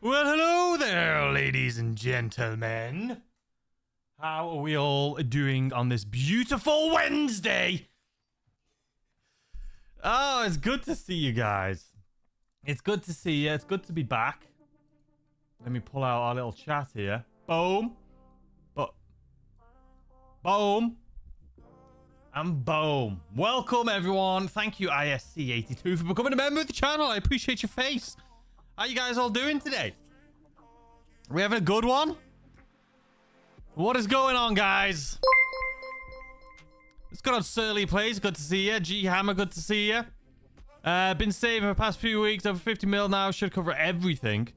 Well, hello there, ladies and gentlemen. How are we all doing on this beautiful Wednesday? Oh, it's good to see you guys. It's good to see you. It's good to be back. Let me pull out our little chat here. Boom. Boom. And boom. Welcome, everyone. Thank you, ISC82, for becoming a member of the channel. I appreciate your face. How you guys all doing today? We having a good one? What is going on, guys? It's good on Surly Plays. Good to see you. G Hammer, good to see you. Been saving for the past few weeks. Over 50 mil now. Should cover everything.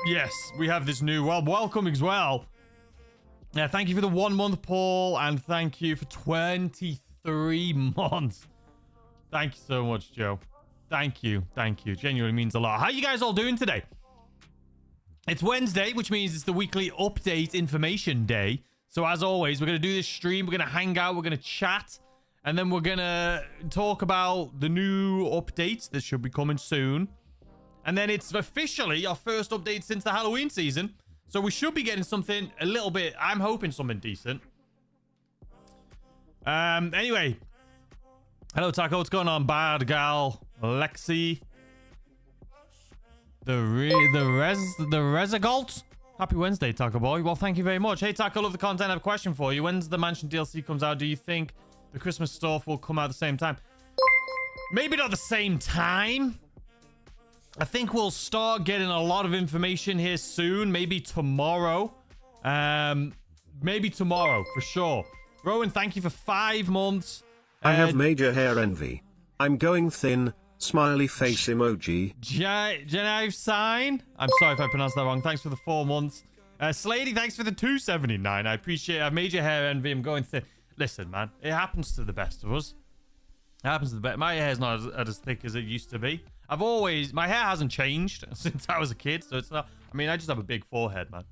Yes, we have this new. Well, welcome as well. Thank you for the 1 month, Paul. And thank you for 23 months. Thank you so much, Joe. Thank you. Thank you. Genuinely means a lot. How you guys all doing today? It's Wednesday, which means it's the weekly update information day. So as always, we're going to do this stream. We're going to hang out. We're going to chat. And then we're going to talk about the new updates that should be coming soon. And then it's officially our first update since the Halloween season. So we should be getting something a little bit... I'm hoping something decent. Anyway. Hello, Taco. What's going on? Bad Gal. Lexi. The Resagalt. Happy Wednesday, Taco Boy. Well, thank you very much. Hey, Taco, love the content. I have a question for you. When's the Mansion DLC comes out? Do you think the Christmas stuff will come out at the same time? Maybe not the same time. I think we'll start getting a lot of information here soon. Maybe tomorrow. Maybe tomorrow, for sure. Rowan, thank you for 5 months. I have major hair envy. I'm going thin. Smiley face emoji. Genevieve sign. I'm sorry if I pronounced that wrong. Thanks for the 4 months. Slady, thanks for the 279. I appreciate it. I've made your hair envy. I'm going thin. Listen, man. It happens to the best of us. It happens to the best. My hair's not as thick as it used to be. My hair hasn't changed since I was a kid. So it's not. I mean, I just have a big forehead, man.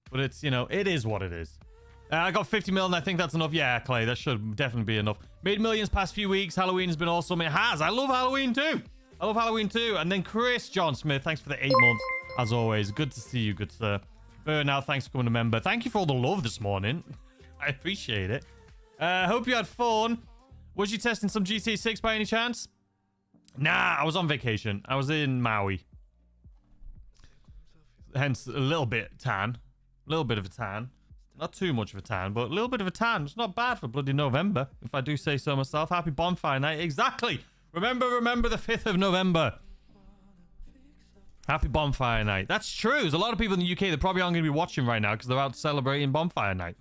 But it's, you know, it is what it is. I got 50 mil and I think that's enough. Yeah, Clay, that should definitely be enough. Made millions past few weeks. Halloween has been awesome. It has. I love Halloween too. I love Halloween too. And then Chris John Smith, thanks for the 8 months. As always, good to see you, good sir. Burnout, thanks for coming a member. Thank you for all the love this morning. I appreciate it. Hope you had fun. Was you testing some GTA 6 by any chance? Nah, I was on vacation. I was in Maui. Hence, a little bit tan. A little bit of a tan. Not too much of a tan, but a little bit of a tan. It's not bad for bloody November, if I do say so myself. Happy bonfire night. Exactly. Remember the 5th of November. Happy bonfire night. That's true. There's a lot of people in the UK that probably aren't going to be watching right now because they're out celebrating bonfire night.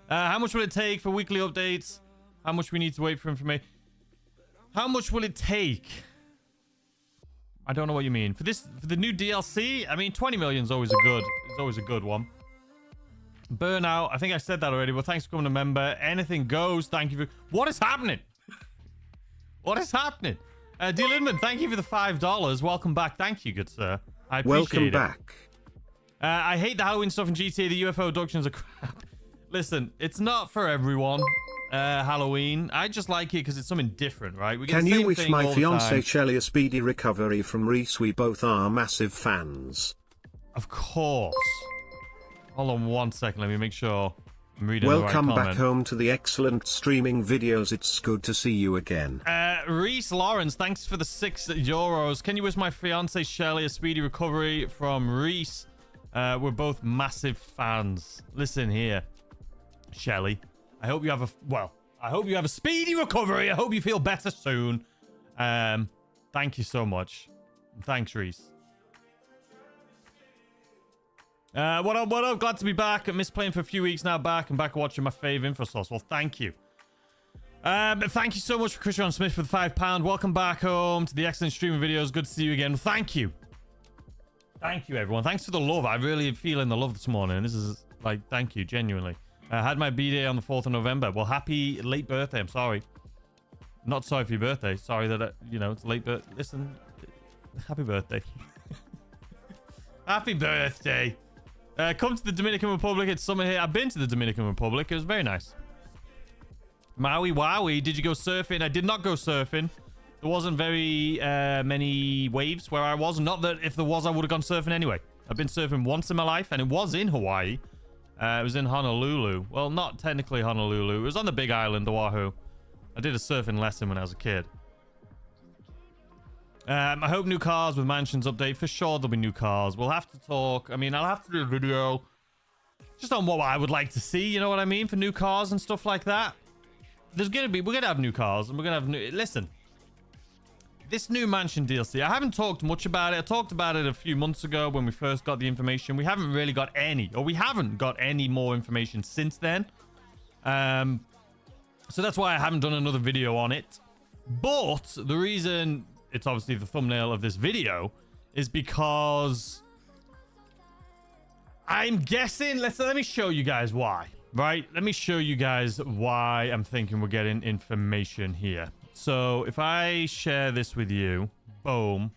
How much will it take for weekly updates? How much we need to wait for information? How much will it take? I don't know what you mean. For the new DLC, I mean, 20 million is always a good one. Burnout, I think I said that already, but thanks for coming a member. Anything goes. Thank you for... What is happening? What is happening? D. Lindman, thank you for the $5. Welcome back. Thank you, good sir. I appreciate it. Welcome back. I hate the Halloween stuff in GTA. The UFO abductions are crap. Listen, it's not for everyone. Halloween. I just like it because it's something different, right? We get Can the you same wish thing my all the fiance time. Shelly a speedy recovery from Reese? We both are massive fans. Of course. Hold on 1 second. Let me make sure I'm reading the right Welcome comment. back home to the excellent streaming videos. It's good to see you again. Reese Lawrence, thanks for the €6. Can you wish my fiance Shelly a speedy recovery from Reese? We're both massive fans. Listen here, Shelly. I hope you have a speedy recovery. I hope you feel better soon. Thank you so much. Thanks, Reese. What up? Glad to be back. I missed playing for a few weeks now. Back watching my fave info source. Well, thank you. Thank you so much for Chris John Smith for the £5. Welcome back home to the excellent streaming videos. Good to see you again. Thank you. Thank you, everyone. Thanks for the love. I really am feeling the love this morning. This is like, thank you, genuinely. I had my B-Day on the 4th of November. Well, happy late birthday. I'm sorry. Not sorry for your birthday. Sorry that, it's late birthday. Listen, happy birthday. Happy birthday. Come to the Dominican Republic. It's summer here. I've been to the Dominican Republic. It was very nice. Maui Wowie. Did you go surfing? I did not go surfing. There wasn't very many waves where I was. Not that if there was, I would have gone surfing anyway. I've been surfing once in my life, and it was in Hawaii. It was in Honolulu. Well, not technically Honolulu. It was on the big island, Oahu. I did a surfing lesson when I was a kid. I hope new cars with mansions update. For sure, there'll be new cars. We'll have to talk. I mean, I'll have to do a video just on what I would like to see. You know what I mean? For new cars and stuff like that. We're gonna have new cars, and we're gonna have new. Listen, this new mansion DLC. I haven't talked much about it. I talked about it a few months ago when we first got the information. We haven't really got any, or we haven't got any more information since then. So that's why I haven't done another video on it. But the reason it's obviously the thumbnail of this video is because I'm guessing. Let me show you guys why. Right? Let me show you guys why I'm thinking we're getting information here. So if I share this with you, boom.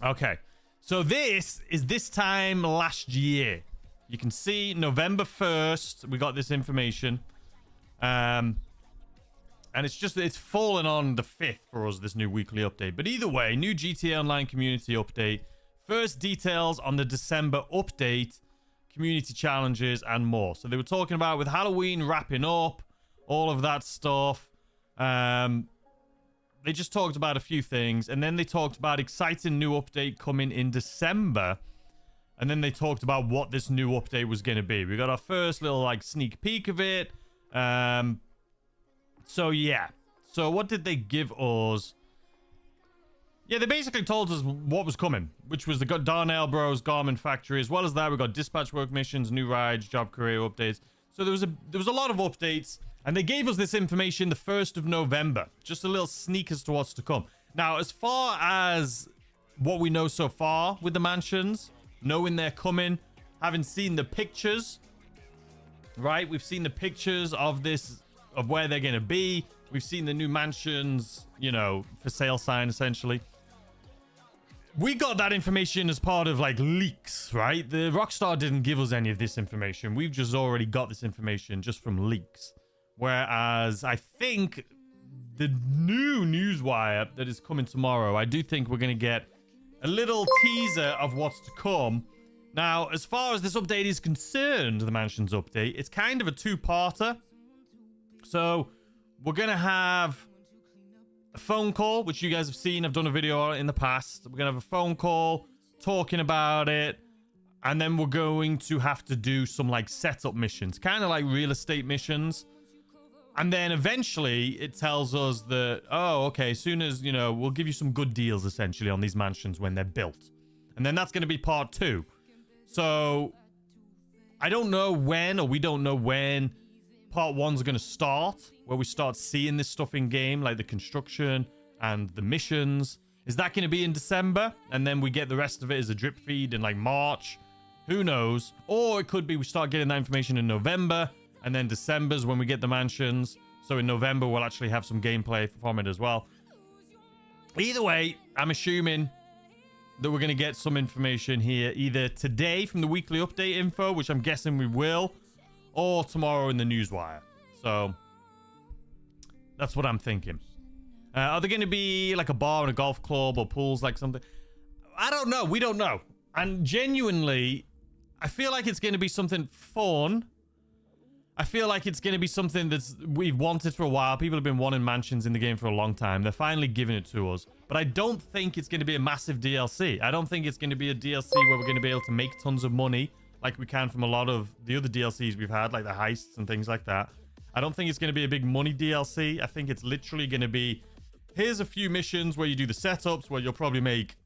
Okay. So this is this time last year. You can see November 1st, we got this information. And it's fallen on the 5th for us, this new weekly update. But either way, new GTA Online community update. First details on the December update. Community challenges and more. So they were talking about with Halloween wrapping up, all of that stuff. They just talked about a few things, and then they talked about exciting new update coming in December, and then they talked about what this new update was going to be. We got our first little like sneak peek of it. So yeah. So what did they give us? Yeah, they basically told us what was coming, which was the Darnell Bros Garment Factory. As well as that, we got dispatch work missions, new rides, job career updates. So there was a lot of updates, and they gave us this information the 1st of November. Just a little sneak as to what's to come. Now, as far as what we know so far with the mansions, knowing they're coming, having seen the pictures, right? We've seen the pictures of this, of where they're going to be. We've seen the new mansions, you know, for sale sign, essentially. We got that information as part of like leaks, right? The Rockstar didn't give us any of this information. We've just already got this information just from leaks. Whereas I think the new newswire that is coming tomorrow, I do think we're going to get a little teaser of what's to come. Now, as far as this update is concerned, the mansions update, it's kind of a two-parter. So we're going to have a phone call, which you guys have seen. I've done a video on it in the past. We're going to have a phone call talking about it. And then we're going to have to do some like setup missions, kind of like real estate missions. And then eventually it tells us that, oh, okay, as soon as, you know, we'll give you some good deals essentially on these mansions when they're built. And then that's going to be part 2. So I don't know when, or we don't know when part 1's going to start, where we start seeing this stuff in game, like the construction and the missions. Is that going to be in December? And then we get the rest of it as a drip feed in like March? Who knows? Or it could be we start getting that information in November, and then December's when we get the mansions. So in November, we'll actually have some gameplay from it as well. Either way, I'm assuming that we're going to get some information here either today from the weekly update info, which I'm guessing we will, or tomorrow in the newswire. So that's what I'm thinking. Are there going to be like a bar and a golf club or pools, like something? I don't know. We don't know. And genuinely, I feel like it's going to be something fun. I feel like it's going to be something that's we've wanted for a while. People have been wanting mansions in the game for a long time. They're finally giving it to us. But I don't think it's going to be a massive DLC. I don't think it's going to be a DLC where we're going to be able to make tons of money like we can from a lot of the other DLCs we've had, like the heists and things like that. I don't think it's going to be a big money DLC. I think it's literally going to be, here's a few missions where you do the setups, where you'll probably make,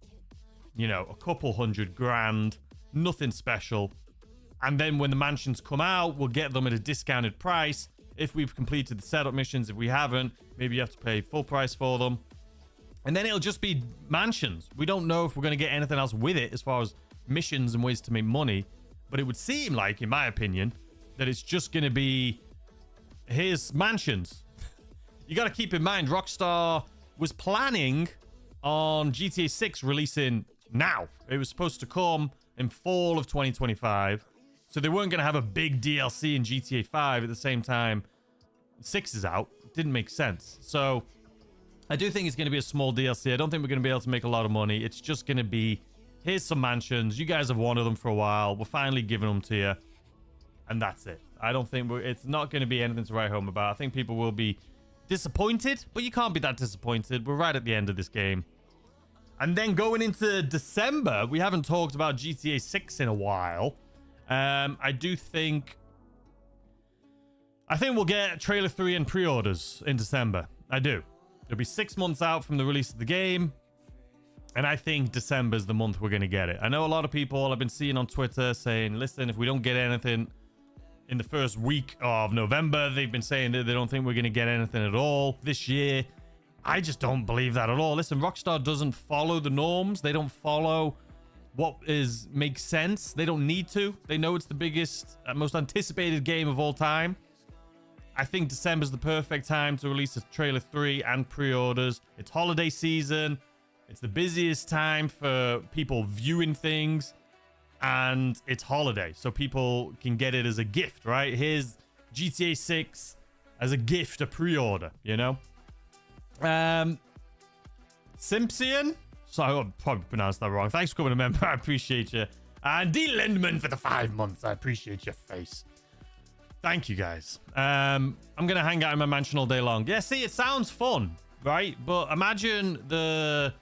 you know, a couple $100,000, nothing special. And then when the mansions come out, we'll get them at a discounted price. If we've completed the setup missions, if we haven't, maybe you have to pay full price for them. And then it'll just be mansions. We don't know if we're going to get anything else with it as far as missions and ways to make money. But it would seem like, in my opinion, that it's just going to be, here's mansions. You got to keep in mind, Rockstar was planning on GTA 6 releasing now. It was supposed to come in fall of 2025. So they weren't going to have a big DLC in GTA 5 at the same time 6 is out. It didn't make sense. So I do think it's going to be a small DLC. I don't think we're going to be able to make a lot of money. It's just going to be, here's some mansions. You guys have wanted them for a while. We're finally giving them to you. And that's it. I don't think it's not going to be anything to write home about. I think people will be disappointed, but you can't be that disappointed. We're right at the end of this game. And then going into December, we haven't talked about GTA 6 in a while. I think we'll get Trailer 3 and pre-orders in December. I do. It'll be 6 months out from the release of the game. And I think December's the month we're going to get it. I know a lot of people I've been seeing on Twitter saying, listen, if we don't get anything in the first week of November, they've been saying that they don't think we're going to get anything at all this year. I just don't believe that at all. Listen, Rockstar doesn't follow the norms. They don't follow what makes sense. They don't need to. They know it's the biggest, most anticipated game of all time. I think December's the perfect time to release a Trailer 3 and pre-orders. It's holiday season. It's the busiest time for people viewing things. And it's holiday, so people can get it as a gift, right? Here's GTA 6 as a gift, a pre-order, you know? Simpson? So I probably pronounced that wrong. Thanks for coming, member. I appreciate you. And D. Lindman for the 5 months. I appreciate your face. Thank you, guys. I'm going to hang out in my mansion all day long. Yeah, see, it sounds fun, right? But imagine the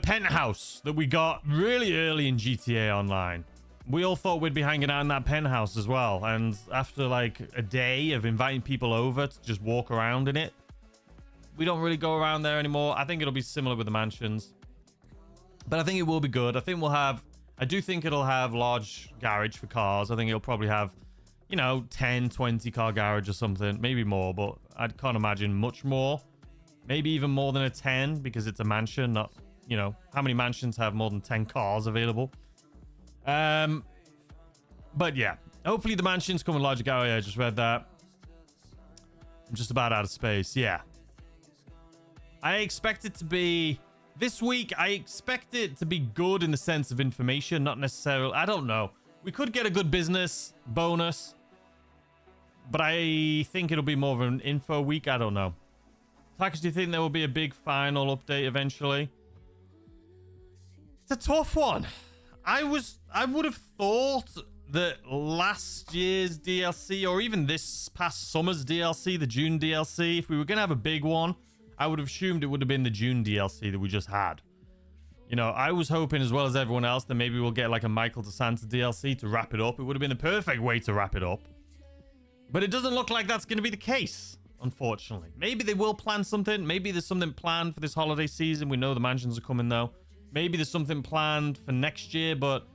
penthouse that we got really early in GTA Online. We all thought we'd be hanging out in that penthouse as well. And after like a day of inviting people over to just walk around in it, we don't really go around there anymore. I think it'll be similar with the mansions. But I think it will be good. I do think it'll have large garage for cars. I think it'll probably have, 10, 20 car garage or something. Maybe more, but I can't imagine much more. Maybe even more than a 10 because it's a mansion, not... how many mansions have more than 10 cars available? But yeah, hopefully the mansions come with larger garage. Yeah, I just read that. I'm just about out of space. Yeah. I expect it to be... This week, I expect it to be good in the sense of information, not necessarily... I don't know. We could get a good business bonus, but I think it'll be more of an info week. I don't know. Takas, do you think there will be a big final update eventually? It's a tough one. I would have thought that last year's DLC, or even this past summer's DLC, the June DLC, if we were going to have a big one, I would have assumed it would have been the June DLC that we just had. I was hoping, as well as everyone else, that maybe we'll get like a Michael DeSanta DLC to wrap it up. It would have been the perfect way to wrap it up. But it doesn't look like that's going to be the case, unfortunately. Maybe they will plan something. Maybe there's something planned for this holiday season. We know the mansions are coming, though. Maybe there's something planned for next year, but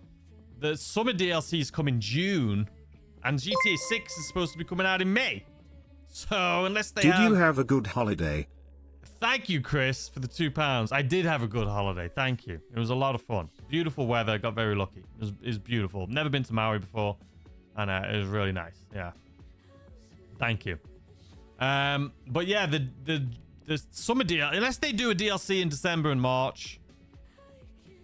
the summer DLCs come in June, and GTA 6 is supposed to be coming out in May. So unless they Did you have a good holiday? Thank you, Chris, for the £2. I did have a good holiday. Thank you. It was a lot of fun. Beautiful weather. Got very lucky. It was beautiful. Never been to Maui before, and it was really nice. Yeah. Thank you. But yeah, the summer DLC, unless they do a DLC in December and March,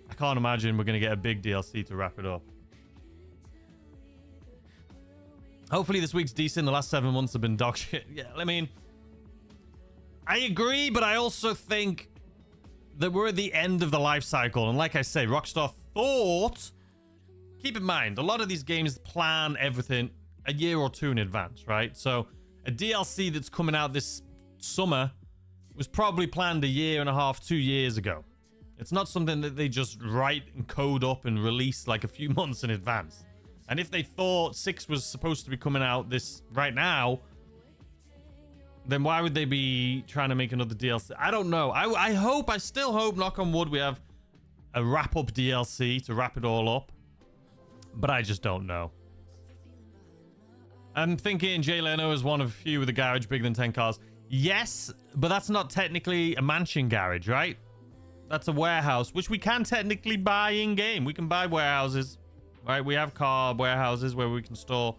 I can't imagine we're going to get a big DLC to wrap it up. Hopefully this week's decent. The last 7 months have been dog shit. Yeah, I mean, I agree, but I also think that we're at the end of the life cycle. And like I say, Rockstar thought... Keep in mind, a lot of these games plan everything a year or two in advance, right? So a DLC that's coming out this summer was probably planned a year and a half, 2 years ago. It's not something that they just write and code up and release like a few months in advance. And if they thought 6 was supposed to be coming out right now, then why would they be trying to make another DLC? I don't know. I still hope, knock on wood, we have a wrap-up DLC to wrap it all up. But I just don't know. I'm thinking Jay Leno is one of a few with a garage bigger than 10 cars. Yes, but that's not technically a mansion garage, right? That's a warehouse, which we can technically buy in-game. We can buy warehouses, right? We have car warehouses where we can store,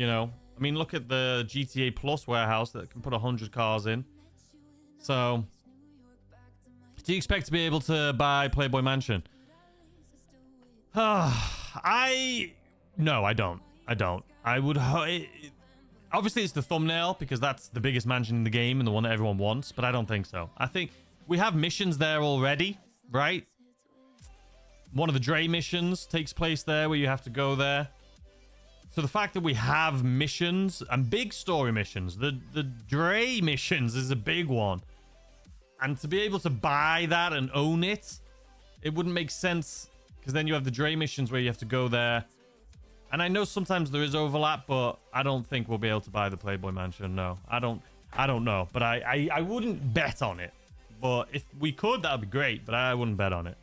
I mean, look at the GTA Plus warehouse that can put 100 cars in. So, do you expect to be able to buy Playboy Mansion? No, I don't. I would. Obviously, it's the thumbnail because that's the biggest mansion in the game and the one that everyone wants, but I don't think so. I think we have missions there already, right? One of the Dre missions takes place there where you have to go there. So the fact that we have missions and big story missions, the Dre missions is a big one. And to be able to buy that and own it, it wouldn't make sense because then you have the Dre missions where you have to go there. And I know sometimes there is overlap, but I don't think we'll be able to buy the Playboy Mansion. No, I don't know, but I wouldn't bet on it. But if we could, that would be great, but I wouldn't bet on it.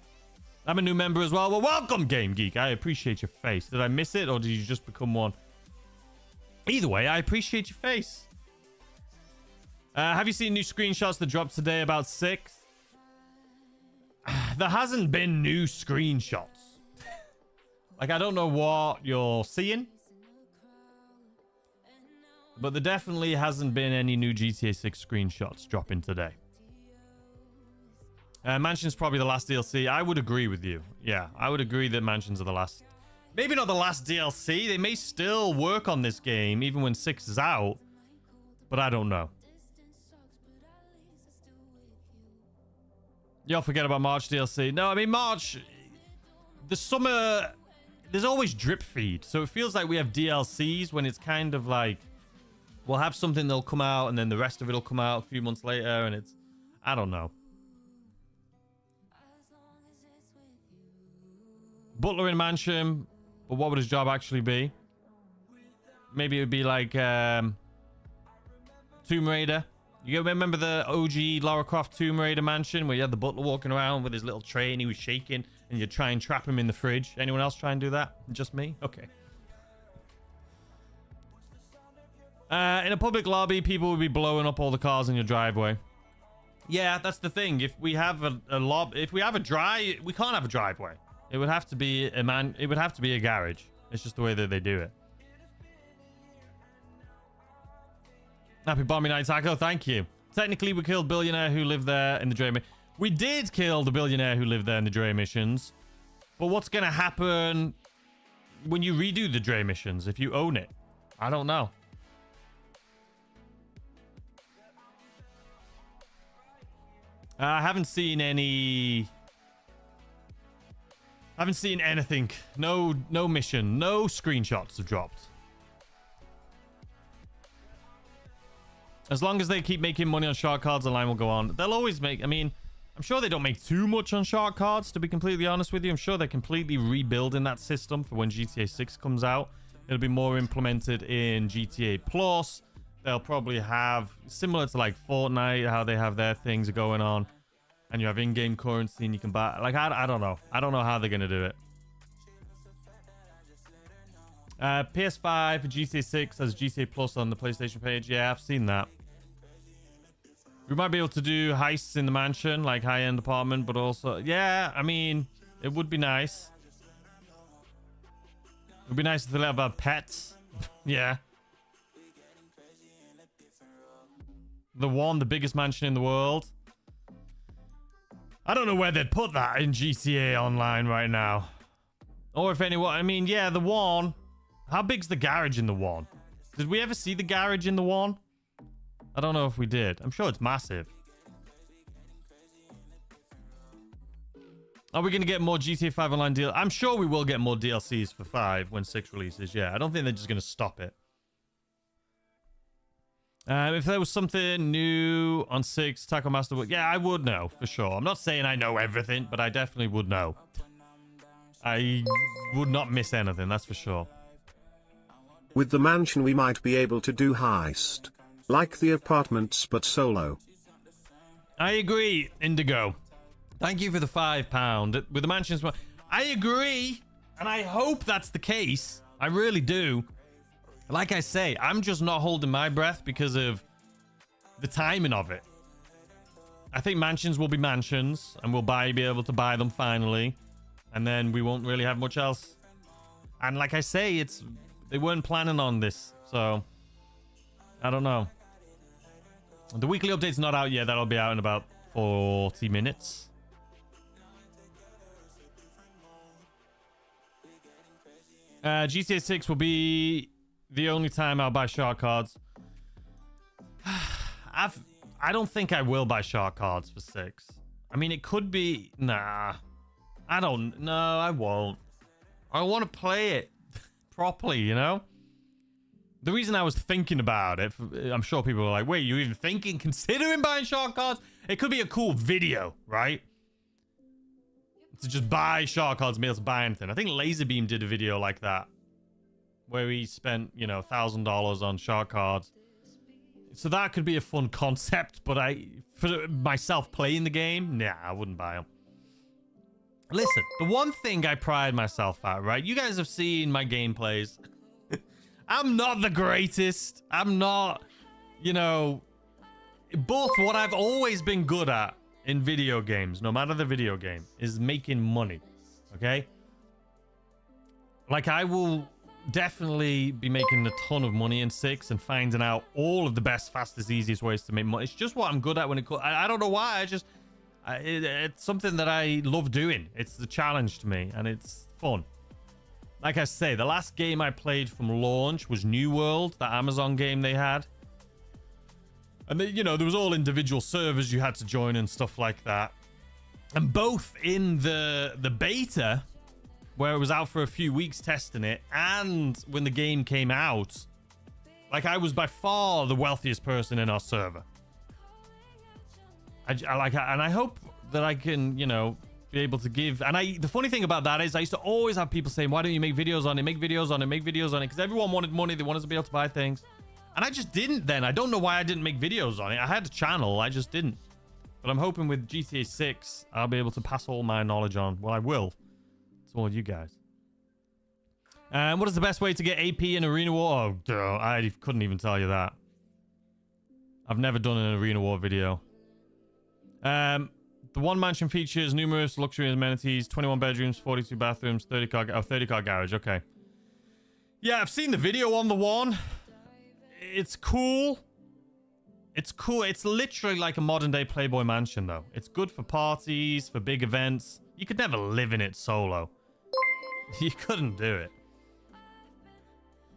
I'm a new member as well. Well, welcome, Game Geek. I appreciate your face. Did I miss it, or did you just become one? Either way, I appreciate your face. Have you seen new screenshots that dropped today about 6? There hasn't been new screenshots. Like, I don't know what you're seeing. But there definitely hasn't been any new GTA 6 screenshots dropping today. Mansion's probably the last DLC. I would agree with you. Yeah, I would agree that Mansions are the last. Maybe not the last DLC. They may still work on this game even when 6 is out. But I don't know. Y'all forget about March DLC. No, I mean, March... The summer... There's always drip feed. So it feels like we have DLCs when it's kind of like... We'll have something that'll come out and then the rest of it will come out a few months later and it's... I don't know. Butler in Mansion, but what would his job actually be? Maybe it would be like Tomb Raider. You remember the OG Lara Croft Tomb Raider mansion where you had the butler walking around with his little tray and he was shaking and you try and trap him in the fridge? Anyone else try and do that? Just me? Okay. In a public lobby, people would be blowing up all the cars in your driveway. Yeah, that's the thing. If we have if we have a we can't have a driveway. It would have to be a garage. It's just the way that they do it. Happy Bomby Night Taco, thank you. Technically, we killed billionaire who lived there in the Dre mission. We did kill the billionaire who lived there in the Dre missions. But what's going to happen when you redo the Dre missions if you own it? I don't know. I haven't seen any... I haven't seen anything. No mission. No screenshots have dropped. As long as they keep making money on shark cards, the line will go on. They'll always make... I mean, I'm sure they don't make too much on shark cards, to be completely honest with you. I'm sure they're completely rebuilding that system for when GTA 6 comes out. It'll be more implemented in GTA Plus. They'll probably have... Similar to like Fortnite, how they have their things going on. And you have in-game currency and you can buy... Like, I don't know. I don't know how they're going to do it. PS5 for GTA 6 has GTA Plus on the PlayStation page. Yeah, I've seen that. We might be able to do heists in the mansion, like high-end apartment, but also... Yeah, I mean, it would be nice. It would be nice if they let have pets. Yeah. The biggest mansion in the world. I don't know where they'd put that in GTA Online right now. Or if anyone... I mean, yeah, the one... How big's the garage in the one? Did we ever see the garage in the one? I don't know if we did. I'm sure it's massive. Are we going to get more GTA 5 Online deal? I'm sure we will get more DLCs for 5 when 6 releases. Yeah, I don't think they're just going to stop it. If there was something new on 6, Taco Master would... Yeah, I would know, for sure. I'm not saying I know everything, but I definitely would know. I would not miss anything, that's for sure. With the mansion we might be able to do heist. Like the apartments but solo. I agree, Indigo. Thank you for the £5. With the mansions... I agree, and I hope that's the case. I really do. Like I say, I'm just not holding my breath because of the timing of it. I think mansions will be mansions, and we'll be able to buy them finally. And then we won't really have much else. And like I say, they weren't planning on this, so I don't know. The weekly update's not out yet. That'll be out in about 40 minutes. GTA 6 will be the only time I'll buy shark cards. I don't think I will buy shark cards for 6. I mean, it could be... Nah. I don't... No, I won't. I want to play it properly, you know? The reason I was thinking about it, I'm sure people are like, wait, you even thinking, considering buying shark cards? It could be a cool video, right? To just buy shark cards and be able to buy anything. I think Laserbeam did a video like that, where he spent, you know, $1,000 on shark cards. So that could be a fun concept, but for myself playing the game, nah, I wouldn't buy them. Listen, the one thing I pride myself at, right? You guys have seen my gameplays. I'm not the greatest. I'm not, you know, but what I've always been good at in video games, no matter the video game, is making money. Okay? Like, I will definitely be making a ton of money in 6 and finding out all of the best, fastest, easiest ways to make money. It's just what I'm good at when it comes. I don't know why. It's something that I love doing. It's the challenge to me, and it's fun. Like I say, the last game I played from launch was New World, the Amazon game they had. And, you know, there was all individual servers you had to join and stuff like that. And both in the beta, where it was out for a few weeks testing it, and when the game came out, like, I was by far the wealthiest person in our server. And I hope that I can, you know, be able to give. And the funny thing about that is I used to always have people saying, why don't you make videos on it, make videos on it, make videos on it? Because everyone wanted money. They wanted to be able to buy things. And I just didn't then. I don't know why I didn't make videos on it. I had a channel. I just didn't. But I'm hoping with GTA 6, I'll be able to pass all my knowledge on. Well, I will. To all you guys. What is the best way to get AP in Arena War? Oh, duh, I couldn't even tell you that. I've never done an Arena War video. The one mansion features numerous luxury amenities, 21 bedrooms, 42 bathrooms, 30 car garage. Okay. Yeah, I've seen the video on the one. It's cool. It's cool. It's literally like a modern day Playboy mansion, though. It's good for parties, for big events. You could never live in it solo. You couldn't do it.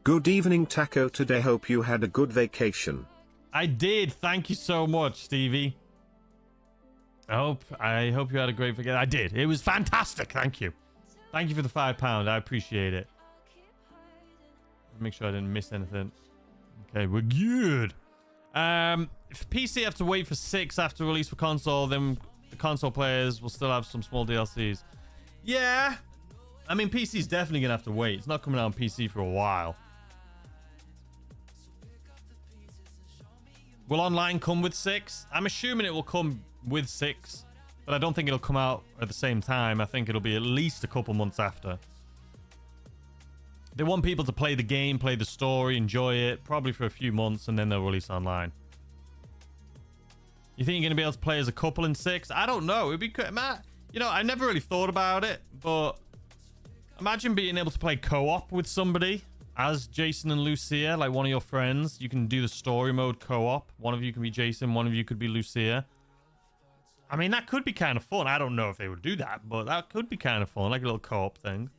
Good evening, Taco. Today, hope you had a good vacation. I did. Thank you so much, Stevie. I hope you had a great vacation. I did. It was fantastic. Thank you. Thank you for the £5. I appreciate it. Make sure I didn't miss anything. Okay, we're good. If PC have to wait for 6 after release for console, then the console players will still have some small DLCs. Yeah. I mean, PC's definitely going to have to wait. It's not coming out on PC for a while. Will online come with 6? I'm assuming it will come with 6, but I don't think it'll come out at the same time. I think it'll be at least a couple months after. They want people to play the game, play the story, enjoy it, probably for a few months, and then they'll release online. You think you're going to be able to play as a couple in 6? I don't know. It'd be good. You know, I never really thought about it, but imagine being able to play co-op with somebody as Jason and Lucia, like one of your friends. You can do the story mode co-op. One of you can be Jason, one of you could be Lucia. I mean, that could be kind of fun. I don't know if they would do that, but that could be kind of fun, like a little co-op thing.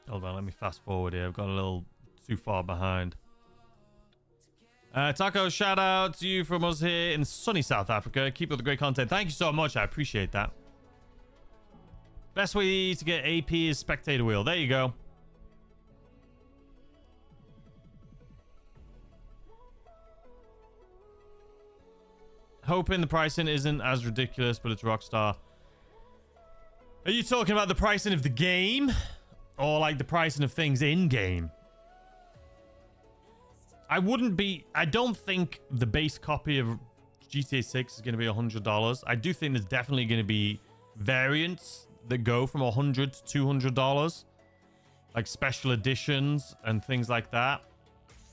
Hold on, let me fast forward here. I've got a little too far behind. Taco, shout out to you from us here in sunny South Africa. Keep up the great content. Thank you so much. I appreciate that. Best way to get AP is spectator wheel. There you go. Hoping the pricing isn't as ridiculous, but it's Rockstar. Are you talking about the pricing of the game? Or like the pricing of things in-game? I don't think the base copy of GTA 6 is going to be $100. I do think there's definitely going to be variants that go from $100 to $200. Like special editions and things like that.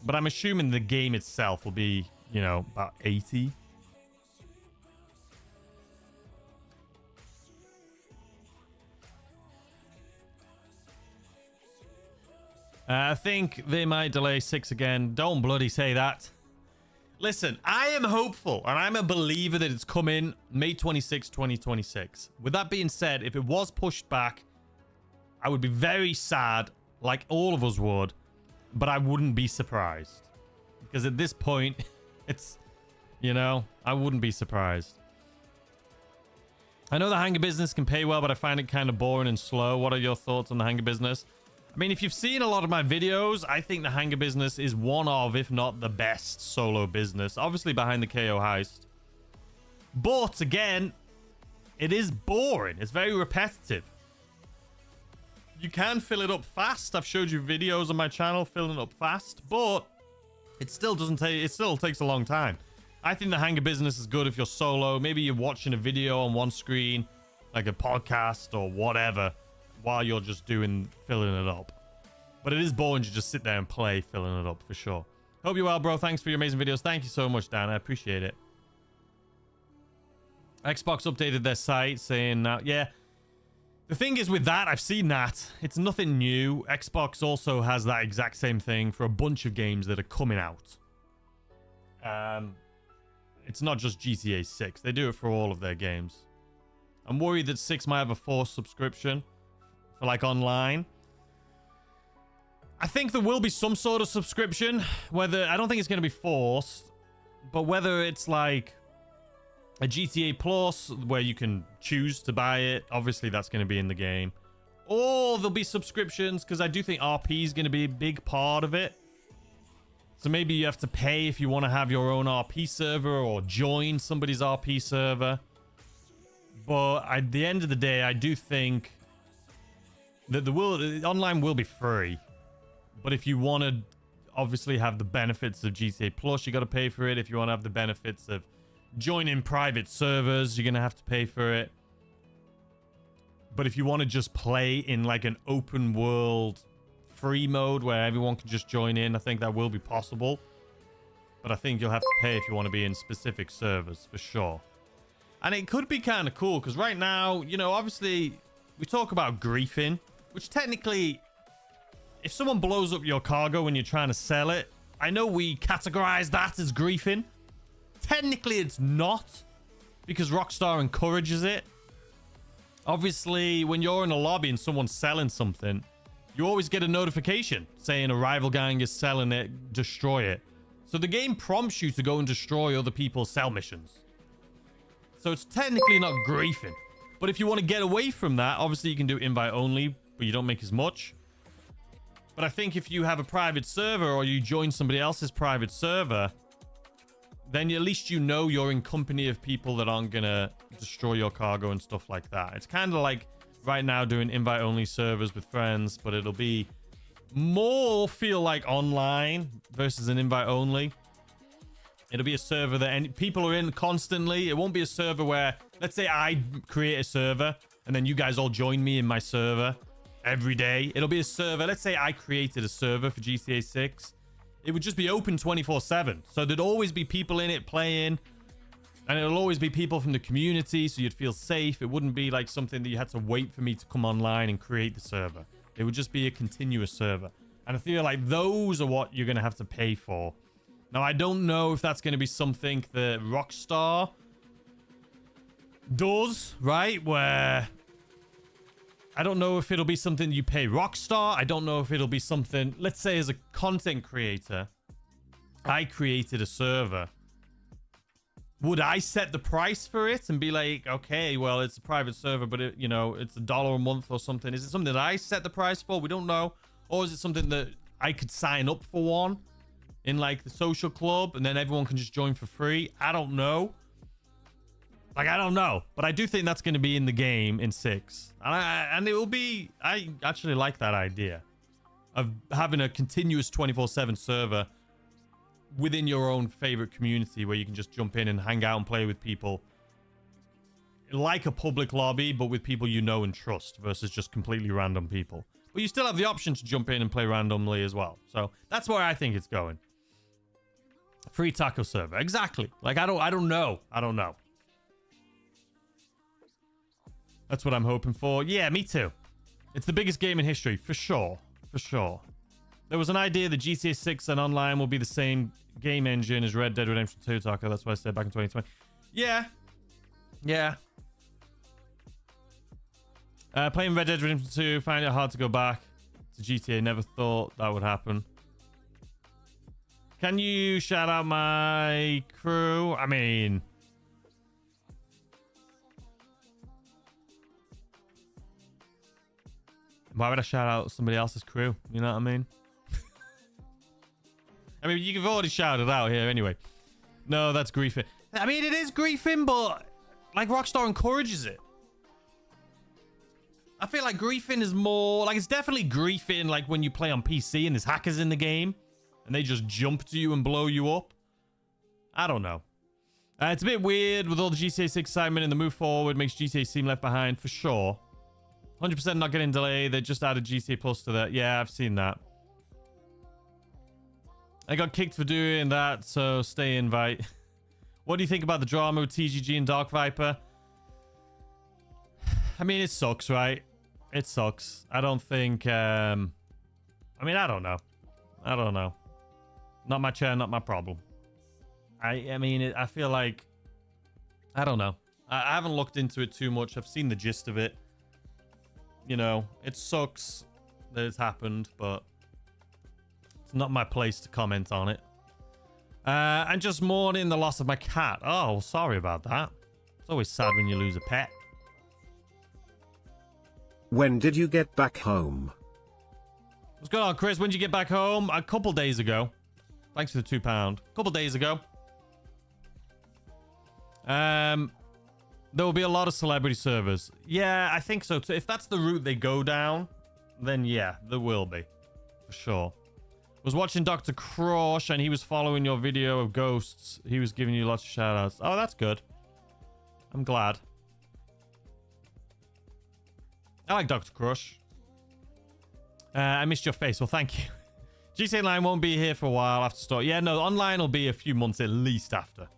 But I'm assuming the game itself will be, you know, about 80. I think they might delay 6 again. Don't bloody say that. Listen, I am hopeful, and I'm a believer that it's coming May 26, 2026. With that being said, if it was pushed back, I would be very sad, like all of us would, but I wouldn't be surprised. Because at this point, it's, you know, I wouldn't be surprised. I know the hangar business can pay well, but I find it kind of boring and slow. What are your thoughts on the hangar business? I mean, if you've seen a lot of my videos, I think the hangar business is one of, if not the best solo business. Obviously behind the KO heist. But again, it is boring. It's very repetitive. You can fill it up fast. I've showed you videos on my channel filling it up fast, but it still doesn't take, it still takes a long time. I think the hangar business is good if you're solo. Maybe you're watching a video on one screen, like a podcast or whatever, while you're just filling it up. But it is boring to just sit there and play filling it up for sure. Hope you're well, bro. Thanks for your amazing videos. Thank you so much, Dan. I appreciate it. Xbox updated their site saying that, yeah. The thing is with that, I've seen that. It's nothing new. Xbox also has that exact same thing for a bunch of games that are coming out. It's not just GTA 6. They do it for all of their games. I'm worried that 6 might have a forced subscription for like online. I think there will be some sort of subscription. I don't think it's going to be forced, but whether it's like a GTA Plus where you can choose to buy it, obviously that's going to be in the game, or there'll be subscriptions, because I do think RP is going to be a big part of it. So maybe you have to pay if you want to have your own RP server or join somebody's RP server. But at the end of the day, I do think that the online will be free. But if you want to obviously have the benefits of GTA Plus, you got to pay for it. If you want to have the benefits of joining private servers, you're going to have to pay for it. But if you want to just play in like an open world free mode where everyone can just join in, I think that will be possible. But I think you'll have to pay if you want to be in specific servers for sure. And it could be kind of cool because right now, you know, obviously we talk about griefing, which technically, if someone blows up your cargo when you're trying to sell it, I know we categorize that as griefing. Technically, it's not, because Rockstar encourages it. Obviously, when you're in a lobby and someone's selling something, you always get a notification saying a rival gang is selling it, destroy it. So the game prompts you to go and destroy other people's sell missions. So it's technically not griefing. But if you want to get away from that, obviously you can do invite only, but you don't make as much. But I think if you have a private server or you join somebody else's private server, then at least you know you're in company of people that aren't going to destroy your cargo and stuff like that. It's kind of like right now doing invite-only servers with friends, but it'll be more feel like online versus an invite-only. It'll be a server that people are in constantly. It won't be a server where, let's say I create a server and then you guys all join me in my server every day. It'll be a server. Let's say I created a server for GTA 6. It would just be open 24/7. So there'd always be people in it playing. And it'll always be people from the community, so you'd feel safe. It wouldn't be like something that you had to wait for me to come online and create the server. It would just be a continuous server. And I feel like those are what you're going to have to pay for. Now, I don't know if that's going to be something that Rockstar does, right? Where I don't know if it'll be something you pay Rockstar. I don't know if it'll be something, let's say as a content creator, I created a server. Would I set the price for it and be like, okay, well, it's a private server, but it, you know, it's $1 a month or something? Is it something that I set the price for? We don't know. Or is it something that I could sign up for one in like the social club and then everyone can just join for free? I don't know. Like, I don't know. But I do think that's going to be in the game in 6. And it will be, I actually like that idea of having a continuous 24/7 server within your own favorite community where you can just jump in and hang out and play with people like a public lobby, but with people you know and trust versus just completely random people. But you still have the option to jump in and play randomly as well. So that's where I think it's going. Free taco server. Exactly. Like, I don't know. I don't know. That's what I'm hoping for. Yeah, me too. It's the biggest game in history, for sure. For sure. There was an idea that GTA 6 and online will be the same game engine as Red Dead Redemption 2, Taco. That's what I said back in 2020. Yeah. Yeah. Playing Red Dead Redemption 2, find it hard to go back to GTA. Never thought that would happen. Can you shout out my crew? I mean... why would I shout out somebody else's crew? You know what I mean? I mean, you've already shouted out here anyway. No, that's griefing. I mean, it is griefing, but like Rockstar encourages it. I feel like griefing is more like, it's definitely griefing like when you play on PC and there's hackers in the game and they just jump to you and blow you up. I don't know. It's a bit weird with all the GTA 6 excitement and the move forward makes GTA seem left behind for sure. 100% not getting delayed. They just added GTA Plus to that. Yeah, I've seen that. I got kicked for doing that, so stay invite. What do you think about the drama with TGG and Dark Viper? I mean, it sucks, right? It sucks. I don't think... I mean, I don't know. I don't know. Not my chair, not my problem. I mean, I feel like... I don't know. I haven't looked into it too much. I've seen the gist of it. You know, it sucks that it's happened, but... it's not my place to comment on it. And just mourning the loss of my cat. Oh, sorry about that. It's always sad when you lose a pet. When did you get back home? What's going on, Chris? When did you get back home? A couple days ago. Thanks for the £2. A couple days ago. There will be a lot of celebrity servers. Yeah, I think so too. If that's the route they go down, then yeah, there will be. For sure. Was watching Dr. Crush and he was following your video of ghosts. He was giving you lots of shout outs. Oh, that's good. I'm glad. I like Dr. Crush. I missed your face. Well, thank you. GTA Online won't be here for a while after start. Yeah, no, online will be a few months at least after.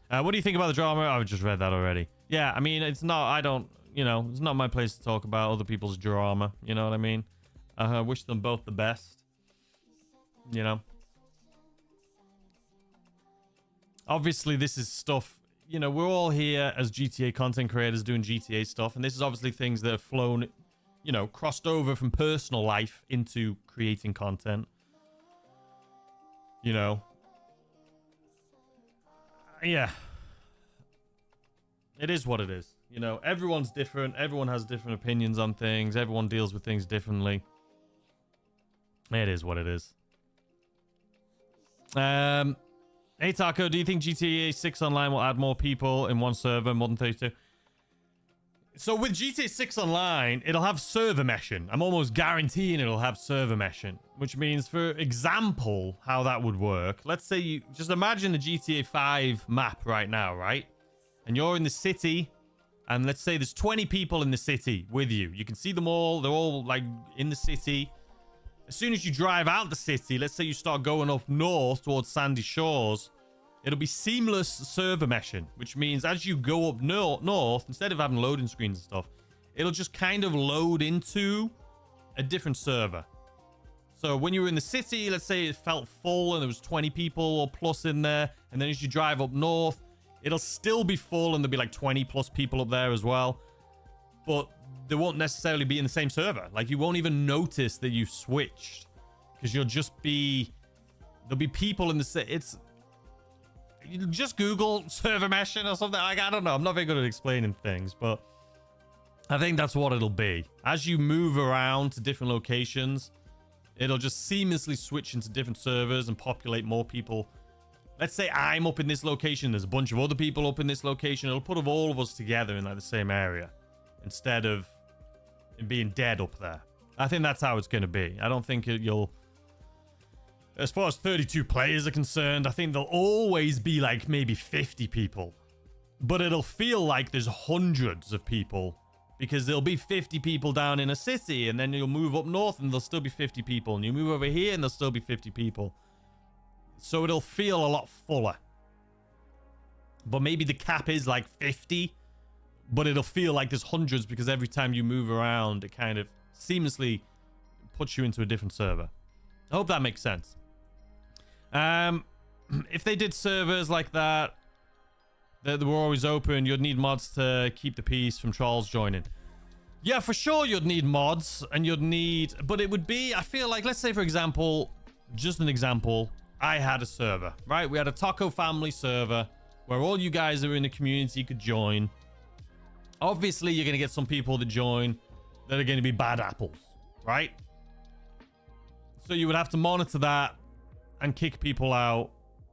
What do you think about the drama? I've just read that already. Yeah, I mean, it's not, I don't, you know, it's not my place to talk about other people's drama. You know what I mean? I wish them both the best. You know? Obviously, this is stuff, you know, we're all here as GTA content creators doing GTA stuff. And this is obviously things that have flown, you know, crossed over from personal life into creating content. You know? Yeah. It is what it is. You know, everyone's different. Everyone has different opinions on things. Everyone deals with things differently. It is what it is. Hey Taco, do you think GTA 6 Online will add more people in one server, more than 32? So with GTA 6 Online, it'll have server meshing. I'm almost guaranteeing it'll have server meshing, which means, for example, how that would work. Let's say you just imagine the GTA 5 map right now, right? And you're in the city, and let's say there's 20 people in the city with you. You can see them all. They're all like in the city. As soon as you drive out the city, let's say you start going up north towards Sandy Shores, it'll be seamless server meshing, which means as you go up north, instead of having loading screens and stuff, it'll just kind of load into a different server. So when you were in the city, let's say it felt full and there was 20 people or plus in there, and then as you drive up north, it'll still be full and there'll be like 20 plus people up there as well. But they won't necessarily be in the same server. Like, you won't even notice that you switched, because you'll just be, there'll be people in the it's, you just Google server meshing or something. Like, I don't know, I'm not very good at explaining things, but I think that's what it'll be. As you move around to different locations, it'll just seamlessly switch into different servers and populate more people. Let's say I'm up in this location, there's a bunch of other people up in this location, it'll put all of us together in like the same area, instead of it being dead up there. I think that's how it's going to be. I don't think you'll... As far as 32 players are concerned, I think there'll always be like maybe 50 people. But it'll feel like there's hundreds of people, because there'll be 50 people down in a city, and then you'll move up north and there'll still be 50 people, and you move over here and there'll still be 50 people. So it'll feel a lot fuller. But maybe the cap is like 50, but it'll feel like there's hundreds, because every time you move around, it kind of seamlessly puts you into a different server. I hope that makes sense. If they did servers like that were always open, you'd need mods to keep the peace from trolls joining. Yeah, for sure you'd need mods, and you'd need... But it would be, I feel like, let's say, for example, just an example, I had a server, right? We had a Taco Family server where all you guys that are in the community could join. Obviously, you're going to get some people that join that are going to be bad apples, right? So you would have to monitor that and kick people out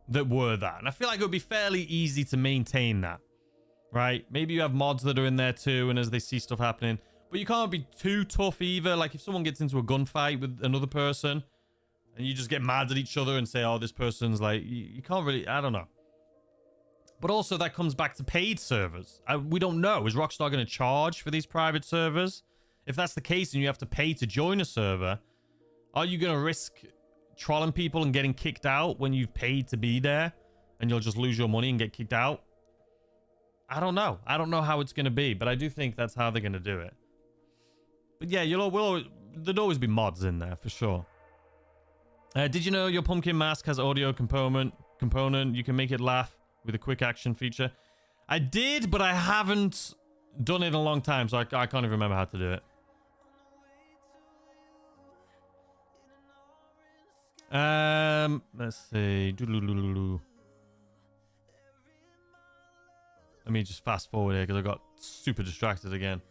that were that. And I feel like it would be fairly easy to maintain that, right? Maybe you have mods that are in there too, and as they see stuff happening. But you can't be too tough either. Like if someone gets into a gunfight with another person and you just get mad at each other and say, oh, this person's like... You can't really... I don't know. But also that comes back to paid servers. We don't know. Is Rockstar going to charge for these private servers? If that's the case and you have to pay to join a server, are you going to risk trolling people and getting kicked out when you've paid to be there and you'll just lose your money and get kicked out? I don't know. I don't know how it's going to be, but I do think that's how they're going to do it. But yeah, there'd always be mods in there for sure. Did you know your pumpkin mask has audio component? You can make it laugh with a quick action feature. I did, but I haven't done it in a long time, so I can't even remember how to do it. Let's see. Let me just fast forward here because I got super distracted again.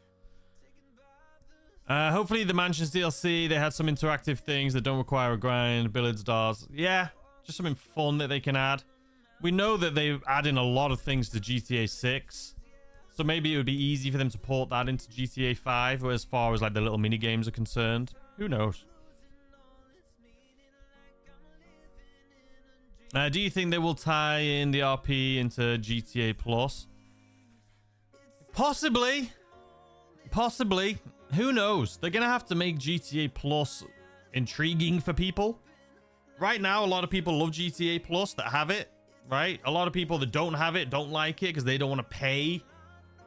Hopefully the Mansions DLC, they had some interactive things that don't require a grind, billiards, darts. Yeah, just something fun that they can add. We know that they add in a lot of things to GTA 6. So maybe it would be easy for them to port that into GTA 5 as far as like the little mini games are concerned. Who knows? Do you think they will tie in the RP into GTA Plus? Possibly. Possibly. Who knows? They're going to have to make GTA Plus intriguing for people. Right now, a lot of people love GTA Plus that have it, right? A lot of people that don't have it don't like it because they don't want to pay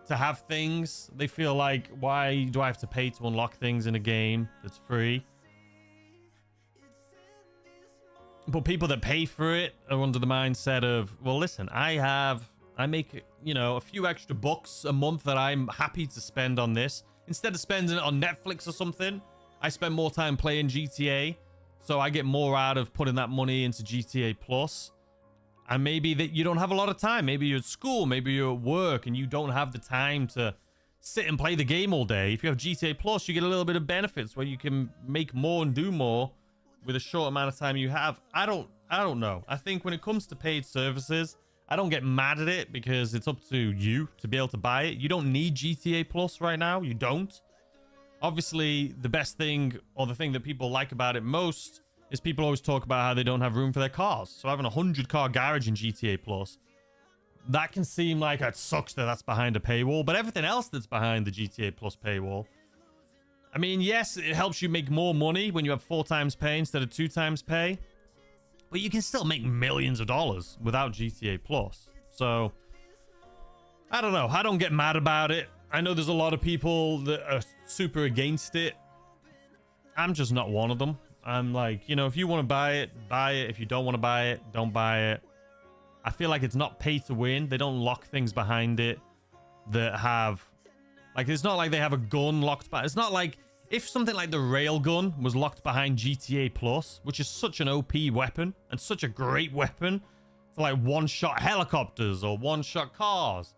to have things. They feel like, why do I have to pay to unlock things in a game that's free? But people that pay for it are under the mindset of, well, listen, I make, you know, a few extra bucks a month that I'm happy to spend on this. Instead of spending it on Netflix or something, I spend more time playing GTA. So I get more out of putting that money into GTA Plus. And maybe that you don't have a lot of time. Maybe you're at school, maybe you're at work, and you don't have the time to sit and play the game all day. If you have GTA Plus, you get a little bit of benefits where you can make more and do more with a short amount of time you have. I don't know. I think when it comes to paid services, I don't get mad at it because it's up to you to be able to buy it. You don't need GTA Plus right now. You don't. Obviously, the best thing, or the thing that people like about it most, is people always talk about how they don't have room for their cars. So having a 100-car garage in GTA Plus, that can seem like it sucks that that's behind a paywall. But everything else that's behind the GTA Plus paywall, I mean, yes, it helps you make more money when you have 4 times pay instead of 2 times pay. But you can still make millions of dollars without GTA Plus. So, I don't know. I don't get mad about it. I know there's a lot of people that are super against it. I'm just not one of them. I'm like, you know, if you want to buy it, buy it. If you don't want to buy it, don't buy it. I feel like it's not pay to win. They don't lock things behind it that have... Like, it's not like they have a gun locked behind... It's not like... If something like the railgun was locked behind GTA Plus, which is such an OP weapon and such a great weapon for like one-shot helicopters or one-shot cars,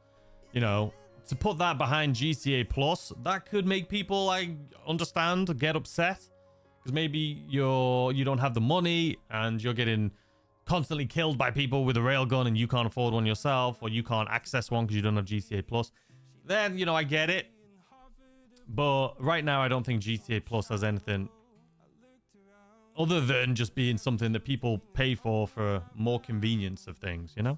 you know, to put that behind GTA Plus, that could make people like understand, get upset, because maybe you don't have the money and you're getting constantly killed by people with a railgun and you can't afford one yourself, or you can't access one because you don't have GTA Plus. Then, you know, I get it. But right now, I don't think GTA Plus has anything other than just being something that people pay for more convenience of things, you know?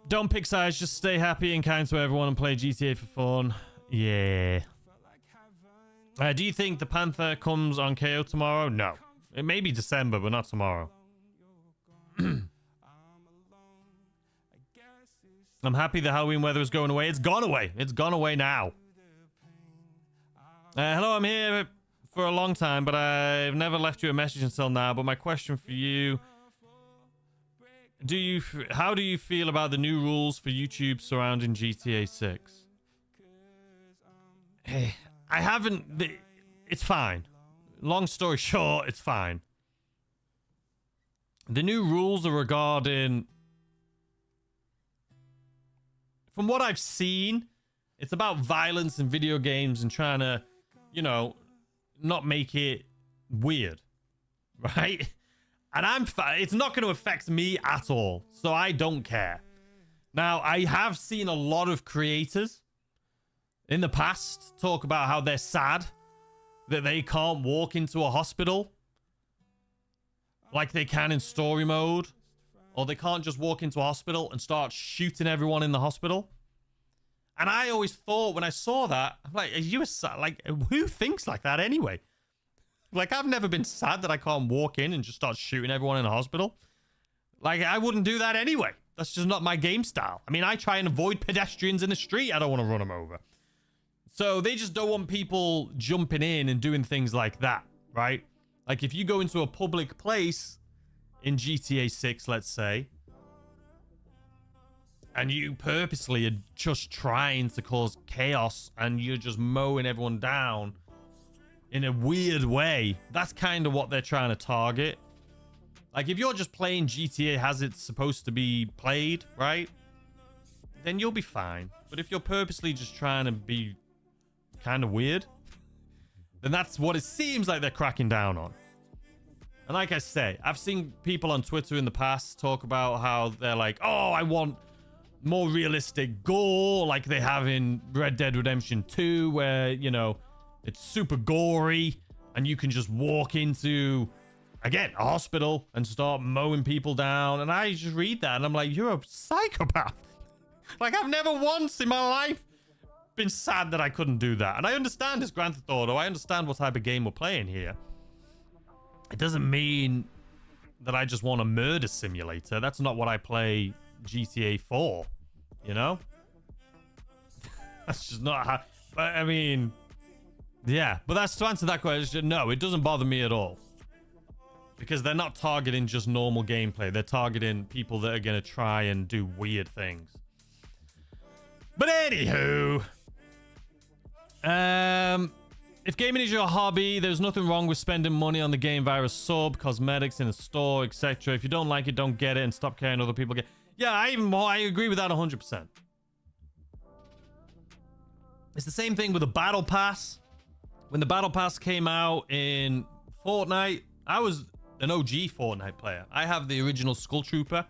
Don't pick sides, just stay happy and kind to everyone and play GTA for fun. Yeah. Do you think the Panther comes on KO tomorrow? No. It may be December, but not tomorrow. I'm happy the Halloween weather is going away. It's gone away. It's gone away now. Hello, I'm here for a long time, but I've never left you a message until now. But my question for you, how do you feel about the new rules for YouTube surrounding GTA 6? Hey, I haven't... It's fine. Long story short, it's fine. The new rules are regarding... From what I've seen, it's about violence in video games and trying to, you know, not make it weird, right? And it's not going to affect me at all, so I don't care. Now, I have seen a lot of creators in the past talk about how they're sad that they can't walk into a hospital like they can in story mode, or they can't just walk into a hospital and start shooting everyone in the hospital. And I always thought when I saw that, I'm like, are you like, who thinks like that anyway? Like, I've never been sad that I can't walk in and just start shooting everyone in a hospital. Like, I wouldn't do that anyway. That's just not my game style. I mean, I try and avoid pedestrians in the street. I don't want to run them over. So they just don't want people jumping in and doing things like that, right? Like, if you go into a public place in GTA 6, let's say, and you purposely are just trying to cause chaos and you're just mowing everyone down in a weird way, that's kind of what they're trying to target. Like, if you're just playing GTA as it's supposed to be played, right, then you'll be fine. But if you're purposely just trying to be kind of weird, then that's what it seems like they're cracking down on. And like I say, I've seen people on Twitter in the past talk about how they're like, oh, I want more realistic gore like they have in Red Dead Redemption 2, where, you know, it's super gory and you can just walk into, again, a hospital and start mowing people down. And I just read that and I'm like, you're a psychopath. Like, I've never once in my life been sad that I couldn't do that. And I understand it's Grand Theft Auto. I understand what type of game we're playing here. It doesn't mean that I just want a murder simulator. That's not what I play GTA 4, you know? That's just not how... But, I mean... Yeah, but that's to answer that question. No, it doesn't bother me at all. Because they're not targeting just normal gameplay. They're targeting people that are going to try and do weird things. But anywho... If gaming is your hobby, there's nothing wrong with spending money on the game via a sub, cosmetics in a store, etc. If you don't like it, don't get it and stop caring other people get. Yeah, I agree with that 100%. It's the same thing with the Battle Pass. When the Battle Pass came out in Fortnite, I was an OG Fortnite player. I have the original Skull Trooper,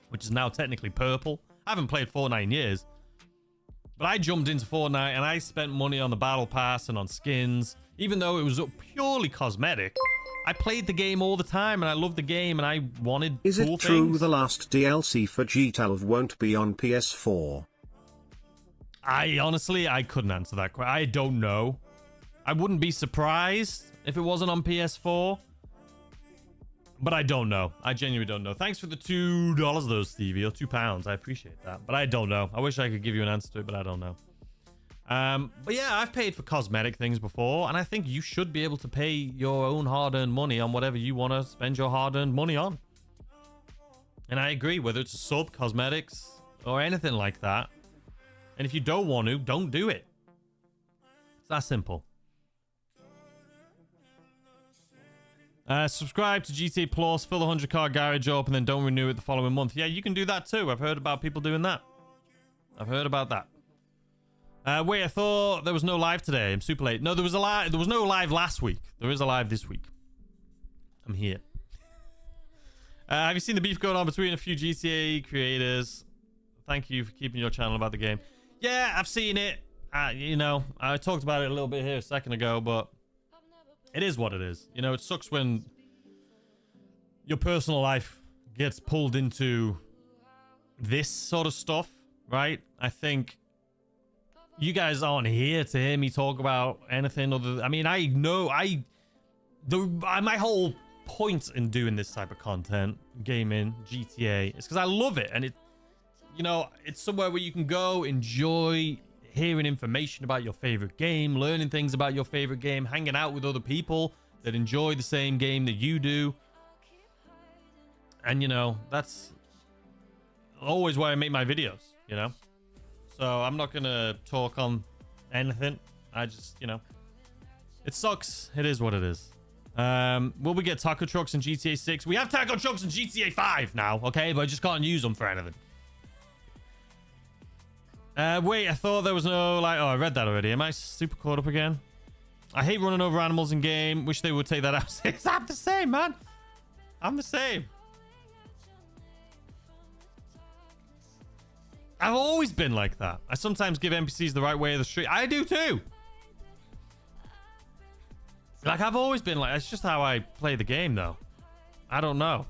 which is now technically purple. I haven't played Fortnite in years. But I jumped into Fortnite and I spent money on the Battle Pass and on skins. Even though it was purely cosmetic, I played the game all the time and I loved the game and I wanted Is cool it true things. the last DLC for G12 won't be on PS4? I couldn't answer that question. I don't know. I wouldn't be surprised if it wasn't on PS4. But I don't know. I genuinely don't know. Thanks for the $2 though, Stevie, or £2. I appreciate that. But I don't know. I wish I could give you an answer to it, but I don't know. But yeah, I've paid for cosmetic things before, and I think you should be able to pay your own hard-earned money on whatever you want to spend your hard-earned money on. And I agree, whether it's a sub, cosmetics, or anything like that. And if you don't want to, don't do it. It's that simple. Subscribe to GTA Plus, fill the 100-car garage up, and then don't renew it the following month. Yeah, you can do that too. I've heard about people doing that. I've heard about that. Wait, I thought there was no live today. I'm super late. No, there was a live. There was no live last week. There is a live this week. I'm here. Have you seen the beef going on between a few GTA creators? Thank you for keeping your channel about the game. Yeah, I've seen it. You know, I talked about it a little bit here a second ago, but it is what it is. You know, it sucks when your personal life gets pulled into this sort of stuff, right? I think you guys aren't here to hear me talk about anything other than... I mean, I know... my whole point in doing this type of content, gaming, GTA, is because I love it. And it... You know, it's somewhere where you can go, enjoy, hearing information about your favorite game, learning things about your favorite game, hanging out with other people that enjoy the same game that you do. And, you know, that's always why I make my videos, you know? So I'm not going to talk on anything. I just, you know, it sucks. It is what it is. Will we get taco trucks in GTA 6? We have taco trucks in GTA 5 now, okay? But I just can't use them for anything. Wait, I thought there was no, like, oh, I read that already. Am I super caught up again? I hate running over animals in game. Wish they would take that out. I'm the same, man. I'm the same. I've always been like that. I sometimes give NPCs the right way of the street. I do too. Like, I've always been like, it's just how I play the game, though. I don't know.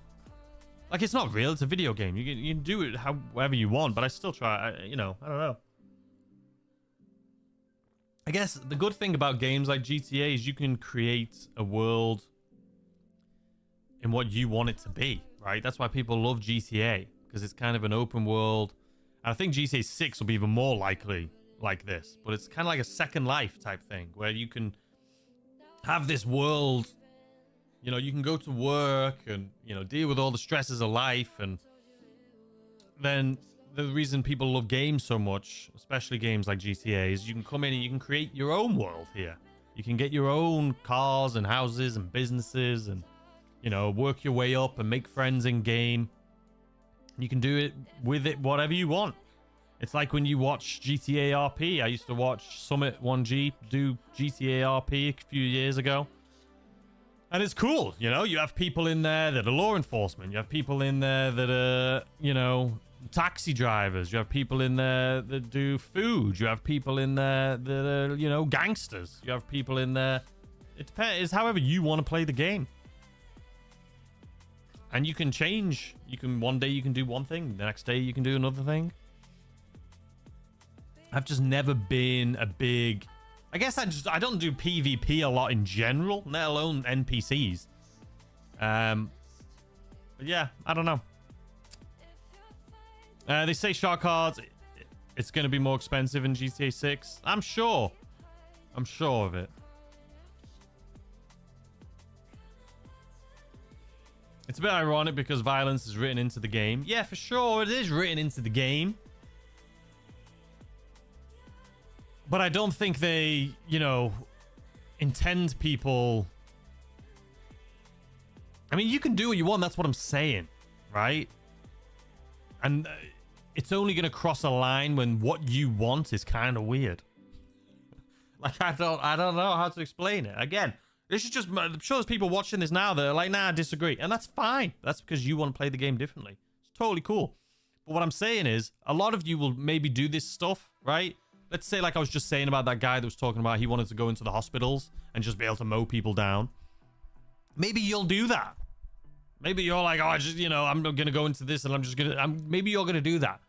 Like, it's not real. It's a video game. You can do it however you want, but I still try. You know, I don't know. I guess the good thing about games like GTA is you can create a world in what you want it to be, right? That's why people love GTA, because it's kind of an open world. And I think GTA 6 will be even more likely like this, but it's kind of like a Second Life type thing where you can have this world, you know, you can go to work and, you know, deal with all the stresses of life. And then the reason people love games so much, especially games like GTA, is you can come in and you can create your own world here. You can get your own cars and houses and businesses and, you know, work your way up and make friends in game. You can do it with it whatever you want. It's like when you watch GTA RP. I used to watch Summit 1G do GTA RP a few years ago. And it's cool, you know? You have people in there that are law enforcement. You have people in there that are, you know, taxi drivers. You have people in there that do food. You have people in there that are, you know, gangsters. You have people in there. It depends. It's however you want to play the game. And you can change. You can, one day you can do one thing. The next day you can do another thing. I've just never been a big... I guess I don't do PvP a lot in general, let alone NPCs. But yeah, I don't know. They say shark cards, it's going to be more expensive in GTA 6. I'm sure. I'm sure of it. It's a bit ironic because violence is written into the game. Yeah, for sure, it is written into the game. But I don't think they, you know, intend people... I mean, you can do what you want. That's what I'm saying, right? And it's only going to cross a line when what you want is kind of weird. Like, I don't know how to explain it. Again, this is just... I'm sure there's people watching this now that are like, nah, I disagree. And that's fine. That's because you want to play the game differently. It's totally cool. But what I'm saying is, a lot of you will maybe do this stuff, right? Let's say, like I was just saying about that guy that was talking about he wanted to go into the hospitals and just be able to mow people down. Maybe you'll do that. Maybe you're like, oh, I just, you know, I'm going to go into this and I'm just going to... Maybe you're going to do that.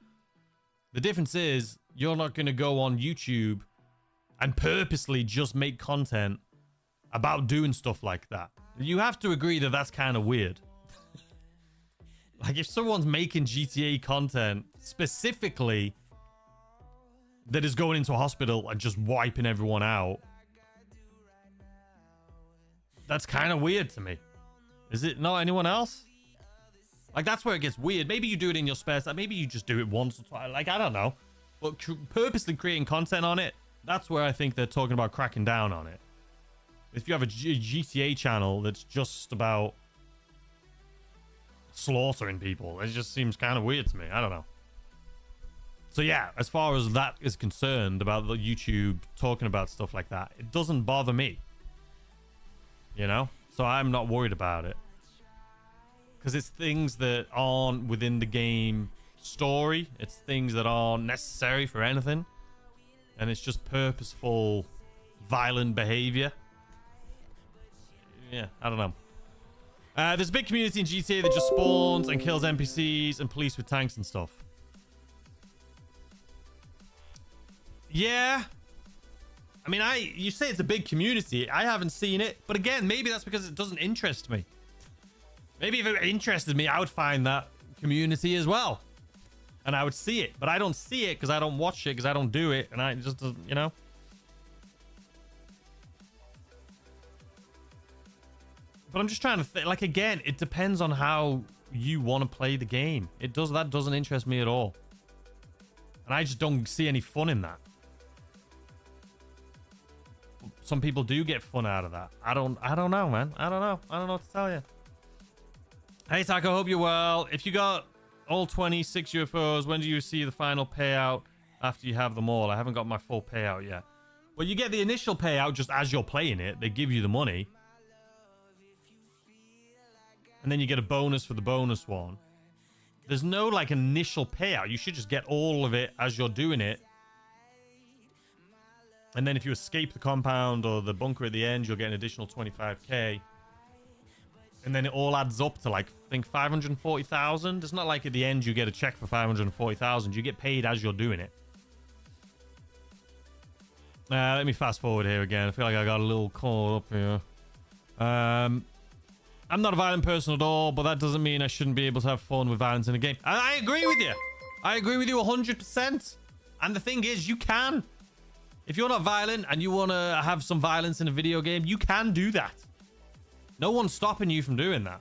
The difference is you're not going to go on YouTube and purposely just make content about doing stuff like that. You have to agree that that's kind of weird. Like, if someone's making GTA content specifically... that is going into a hospital and just wiping everyone out. That's kind of weird to me. Is it not anyone else? Like, that's where it gets weird. Maybe you do it in your spare time. Maybe you just do it once or twice. Like, I don't know. But purposely creating content on it, that's where I think they're talking about cracking down on it. If you have a GTA channel that's just about slaughtering people, it just seems kind of weird to me. I don't know. So yeah, as far as that is concerned about the YouTube talking about stuff like that, it doesn't bother me. You know? So I'm not worried about it. Because it's things that aren't within the game story. It's things that aren't necessary for anything. And it's just purposeful, violent behavior. Yeah, I don't know. There's a big community in GTA that just spawns and kills NPCs and police with tanks and stuff. Yeah. I mean, you say it's a big community. I haven't seen it. But again, maybe that's because it doesn't interest me. Maybe if it interested me, I would find that community as well. and I would see it, but I don't see it because I don't watch it, because I don't do it, and I just, you know. But I'm just trying to think, like, again, it depends on how you want to play the game. That doesn't interest me at all. And I just don't see any fun in that. Some people do get fun out of that. I don't know, man. I don't know what to tell you. Hey, Taco, hope you're well. If you got all 26 UFOs, when do you see the final payout after you have them all? I haven't got my full payout yet. Well, you get the initial payout just as you're playing it. They give you the money. And then you get a bonus for the bonus one. There's no, like, initial payout. You should just get all of it as you're doing it. And then if you escape the compound or the bunker at the end, you'll get an additional 25k. And then it all adds up to, like, I think 540,000. It's not like at the end you get a check for 540,000. You get paid as you're doing it. Let me fast forward here again. I feel like I got a little caught up here. I'm not a violent person at all, but that doesn't mean I shouldn't be able to have fun with violence in a game. I agree with you. I agree with you 100%. And the thing is, you can. If you're not violent and you want to have some violence in a video game, you can do that. No one's stopping you from doing that.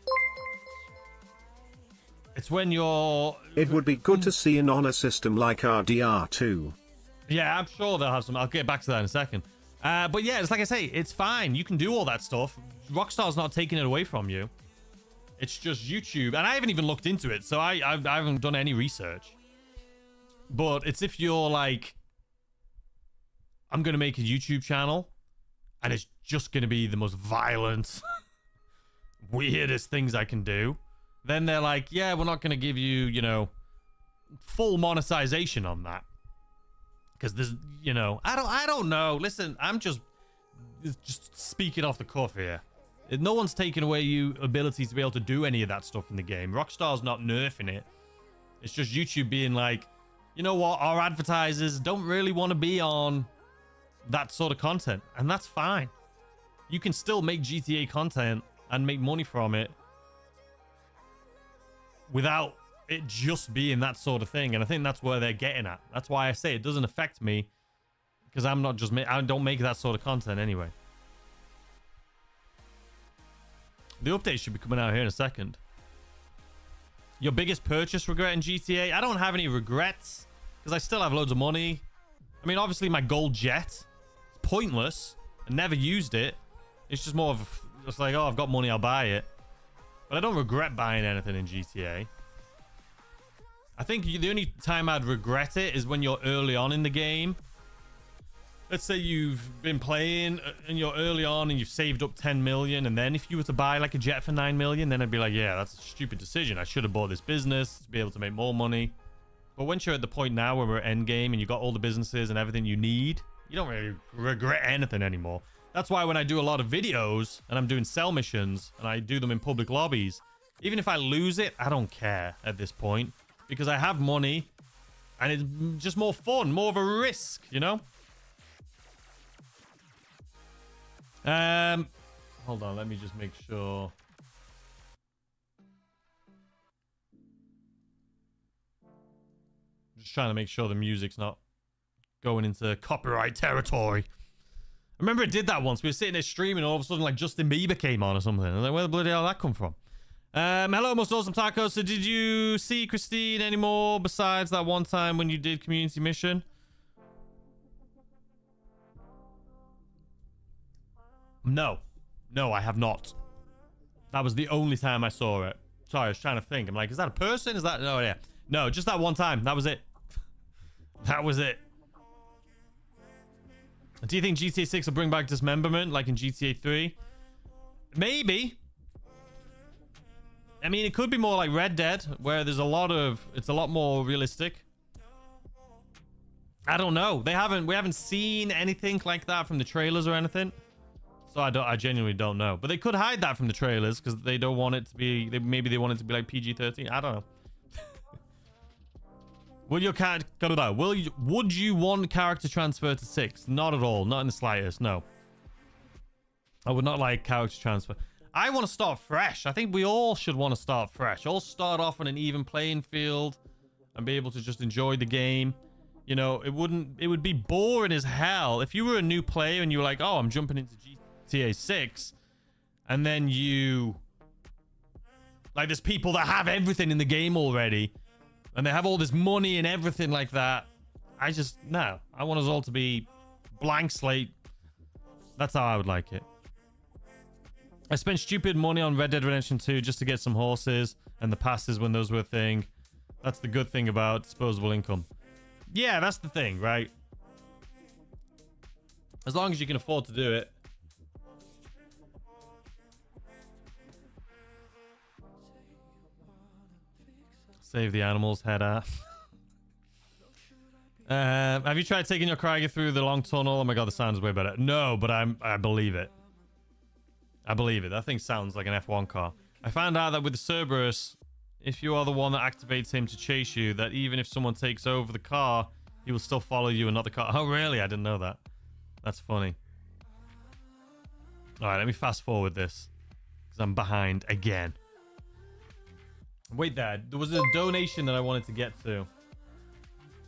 It's when you're... It would be good to see an honor system like RDR2. Yeah, I'm sure they'll have some. I'll get back to that in a second. But yeah, it's like I say, it's fine. You can do all that stuff. Rockstar's not taking it away from you. It's just YouTube. And I haven't even looked into it, so I haven't done any research. But it's if you're like, I'm going to make a YouTube channel, and it's just going to be the most violent, weirdest things I can do. Then they're like, yeah, we're not going to give you, you know, full monetization on that. Because there's, you know, I don't know. Listen, I'm just speaking off the cuff here. No one's taking away your ability to be able to do any of that stuff in the game. Rockstar's not nerfing it. It's just YouTube being like, you know what? Our advertisers don't really want to be on that sort of content. And that's fine. You can still make GTA content and make money from it without it just being that sort of thing. And I think that's where they're getting at. That's why I say it doesn't affect me, because I'm not just I don't make that sort of content anyway. The update should be coming out here in a second. Your biggest purchase regret in GTA? I don't have any regrets because I still have loads of money. I mean, obviously my gold jet, it's pointless. I never used it. It's just more of just like, oh, I've got money, I'll buy it. But I don't regret buying anything in GTA. I think the only time I'd regret it is when you're early on in the game. Let's say you've been playing and you're early on and you've saved up 10 million. And then if you were to buy like a jet for 9 million, then I'd be like, yeah, that's a stupid decision. I should have bought this business to be able to make more money. But once you're at the point now where we're at end game and you got all the businesses and everything you need, you don't really regret anything anymore. That's why when I do a lot of videos and I'm doing sell missions and I do them in public lobbies, even if I lose it, I don't care at this point because I have money and it's just more fun, more of a risk, you know? Hold on, let me just make sure. Just trying to make sure the music's not going into copyright territory. I remember it did that once. We were sitting there streaming, and all of a sudden, like, Justin Bieber came on or something. I was like, where the bloody hell did that come from? Hello, most awesome tacos. So did you see Christine anymore besides that one time when you did community mission? No, I have not. That was the only time I saw it. Sorry, I was trying to think. I'm like, is that a person? Is that... No, yeah. No, just that one time. That was it. That was it. Do you think GTA 6 will bring back dismemberment like in GTA 3? Maybe. I mean, it could be more like Red Dead, where there's a lot of... It's a lot more realistic. I don't know. We haven't seen anything like that from the trailers or anything. So I genuinely don't know. But they could hide that from the trailers because they don't want it to be... Maybe they want it to be like PG-13. I don't know. Would you want character transfer to 6? Not at all. Not in the slightest. No. I would not like character transfer. I want to start fresh. I think we all should want to start fresh. All start off on an even playing field. and be able to just enjoy the game. You know, it would be boring as hell if you were a new player and you were like, oh, I'm jumping into GTA 6, and then like, there's people that have everything in the game already, and they have all this money and everything like that. No, I want us all to be blank slate. That's how I would like it. I spent stupid money on Red Dead Redemption 2 just to get some horses and the passes when those were a thing. That's the good thing about disposable income. Yeah, that's the thing, right? As long as you can afford to do it. Save the animals, head out. Have you tried taking your Krieger through the long tunnel? Oh my god, the sound is way better. No, but I believe it. I believe it. That thing sounds like an F1 car. I found out that with the Cerberus, if you are the one that activates him to chase you, that even if someone takes over the car, he will still follow you and not the car. Oh, really? I didn't know that. That's funny. All right, let me fast forward this, because I'm behind again. Wait there. There was a donation that I wanted to get to.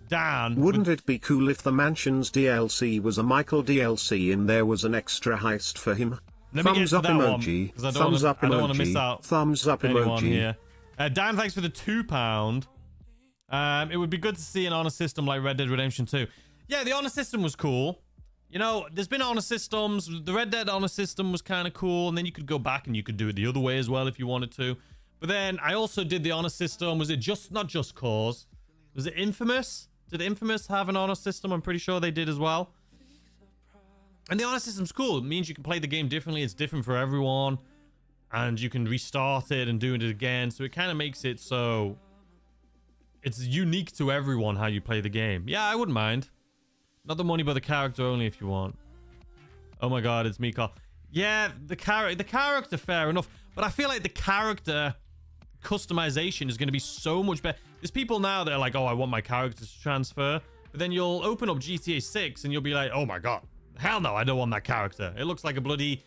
Dan. Wouldn't it be cool if the Mansions DLC was a Michael DLC and there was an extra heist for him? Thumbs up emoji. Thumbs up emoji. I don't want to miss out. Thumbs up emoji. Here. Dan, thanks for the £2. It would be good to see an honor system like Red Dead Redemption 2. Yeah, the honor system was cool. You know, there's been honor systems. The Red Dead honor system was kind of cool, and then you could go back and you could do it the other way as well if you wanted to. But then I also did the honor system. Was it not Just Cause? Was it Infamous? Did Infamous have an honor system? I'm pretty sure they did as well. And the honor system's cool. It means you can play the game differently. It's different for everyone. And you can restart it and do it again. So it kind of makes it so it's unique to everyone how you play the game. Yeah, I wouldn't mind. Not the money, but the character only if you want. Oh my god, it's me, Carl. Yeah, the character, fair enough. But I feel like the character customization is going to be so much better. There's people now that are like, oh, I want my character to transfer. But then you'll open up GTA 6 and you'll be like, oh my god. Hell no, I don't want that character. It looks like a bloody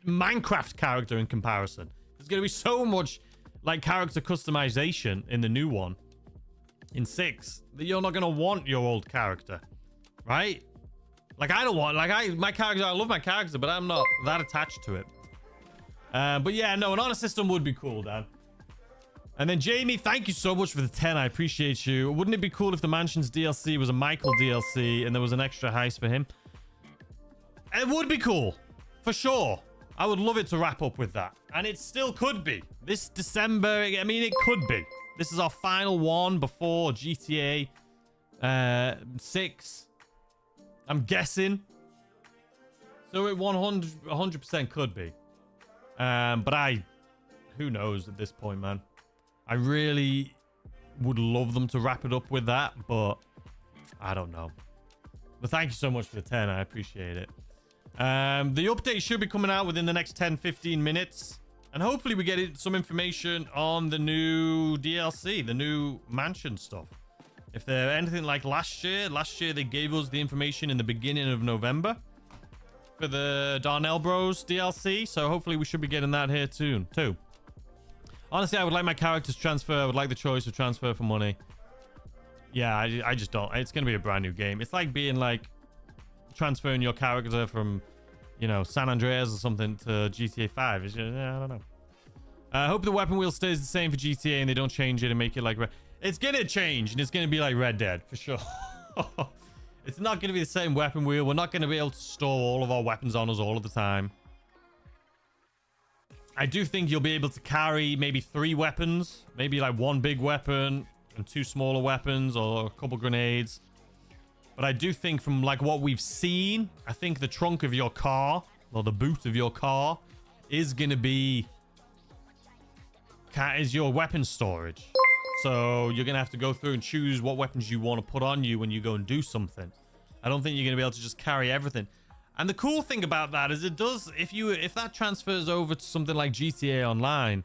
Minecraft character in comparison. There's going to be so much like character customization in the new one. In 6. That you're not going to want your old character. Right? Like I don't want, my character, I love my character, but I'm not that attached to it. But yeah, no, an honor system would be cool, Dan. And then Jamie, thank you so much for the 10. I appreciate you. Wouldn't it be cool if the Mansions DLC was a Michael DLC and there was an extra heist for him? It would be cool. For sure. I would love it to wrap up with that. And it still could be. This December, I mean, it could be. This is our final one before GTA 6. I'm guessing. So it 100% could be. But who knows at this point, man. I really would love them to wrap it up with that, but I don't know. But thank you so much for the 10. I appreciate it. The update should be coming out within the next 10-15 minutes. And hopefully we get some information on the new DLC, the new mansion stuff. If they're anything like last year they gave us the information in the beginning of November for the Darnell Bros DLC. So hopefully we should be getting that here soon too. Honestly, I would like my characters transfer. I would like the choice of transfer for money. Yeah, I just don't. It's going to be a brand new game. It's like being like transferring your character from, you know, San Andreas or something to GTA 5. It's just, yeah, I don't know. I hope the weapon wheel stays the same for GTA and they don't change it and make it like... It's going to change and it's going to be like Red Dead, for sure. It's not going to be the same weapon wheel. We're not going to be able to store all of our weapons on us all of the time. I do think you'll be able to carry maybe 3 weapons. Maybe like 1 big weapon and 2 smaller weapons or a couple grenades. But I do think from like what we've seen, I think the trunk of your car or the boot of your car is going to be... is your weapon storage. So you're going to have to go through and choose what weapons you want to put on you when you go and do something. I don't think you're going to be able to just carry everything. And the cool thing about that is it does, if that transfers over to something like GTA Online,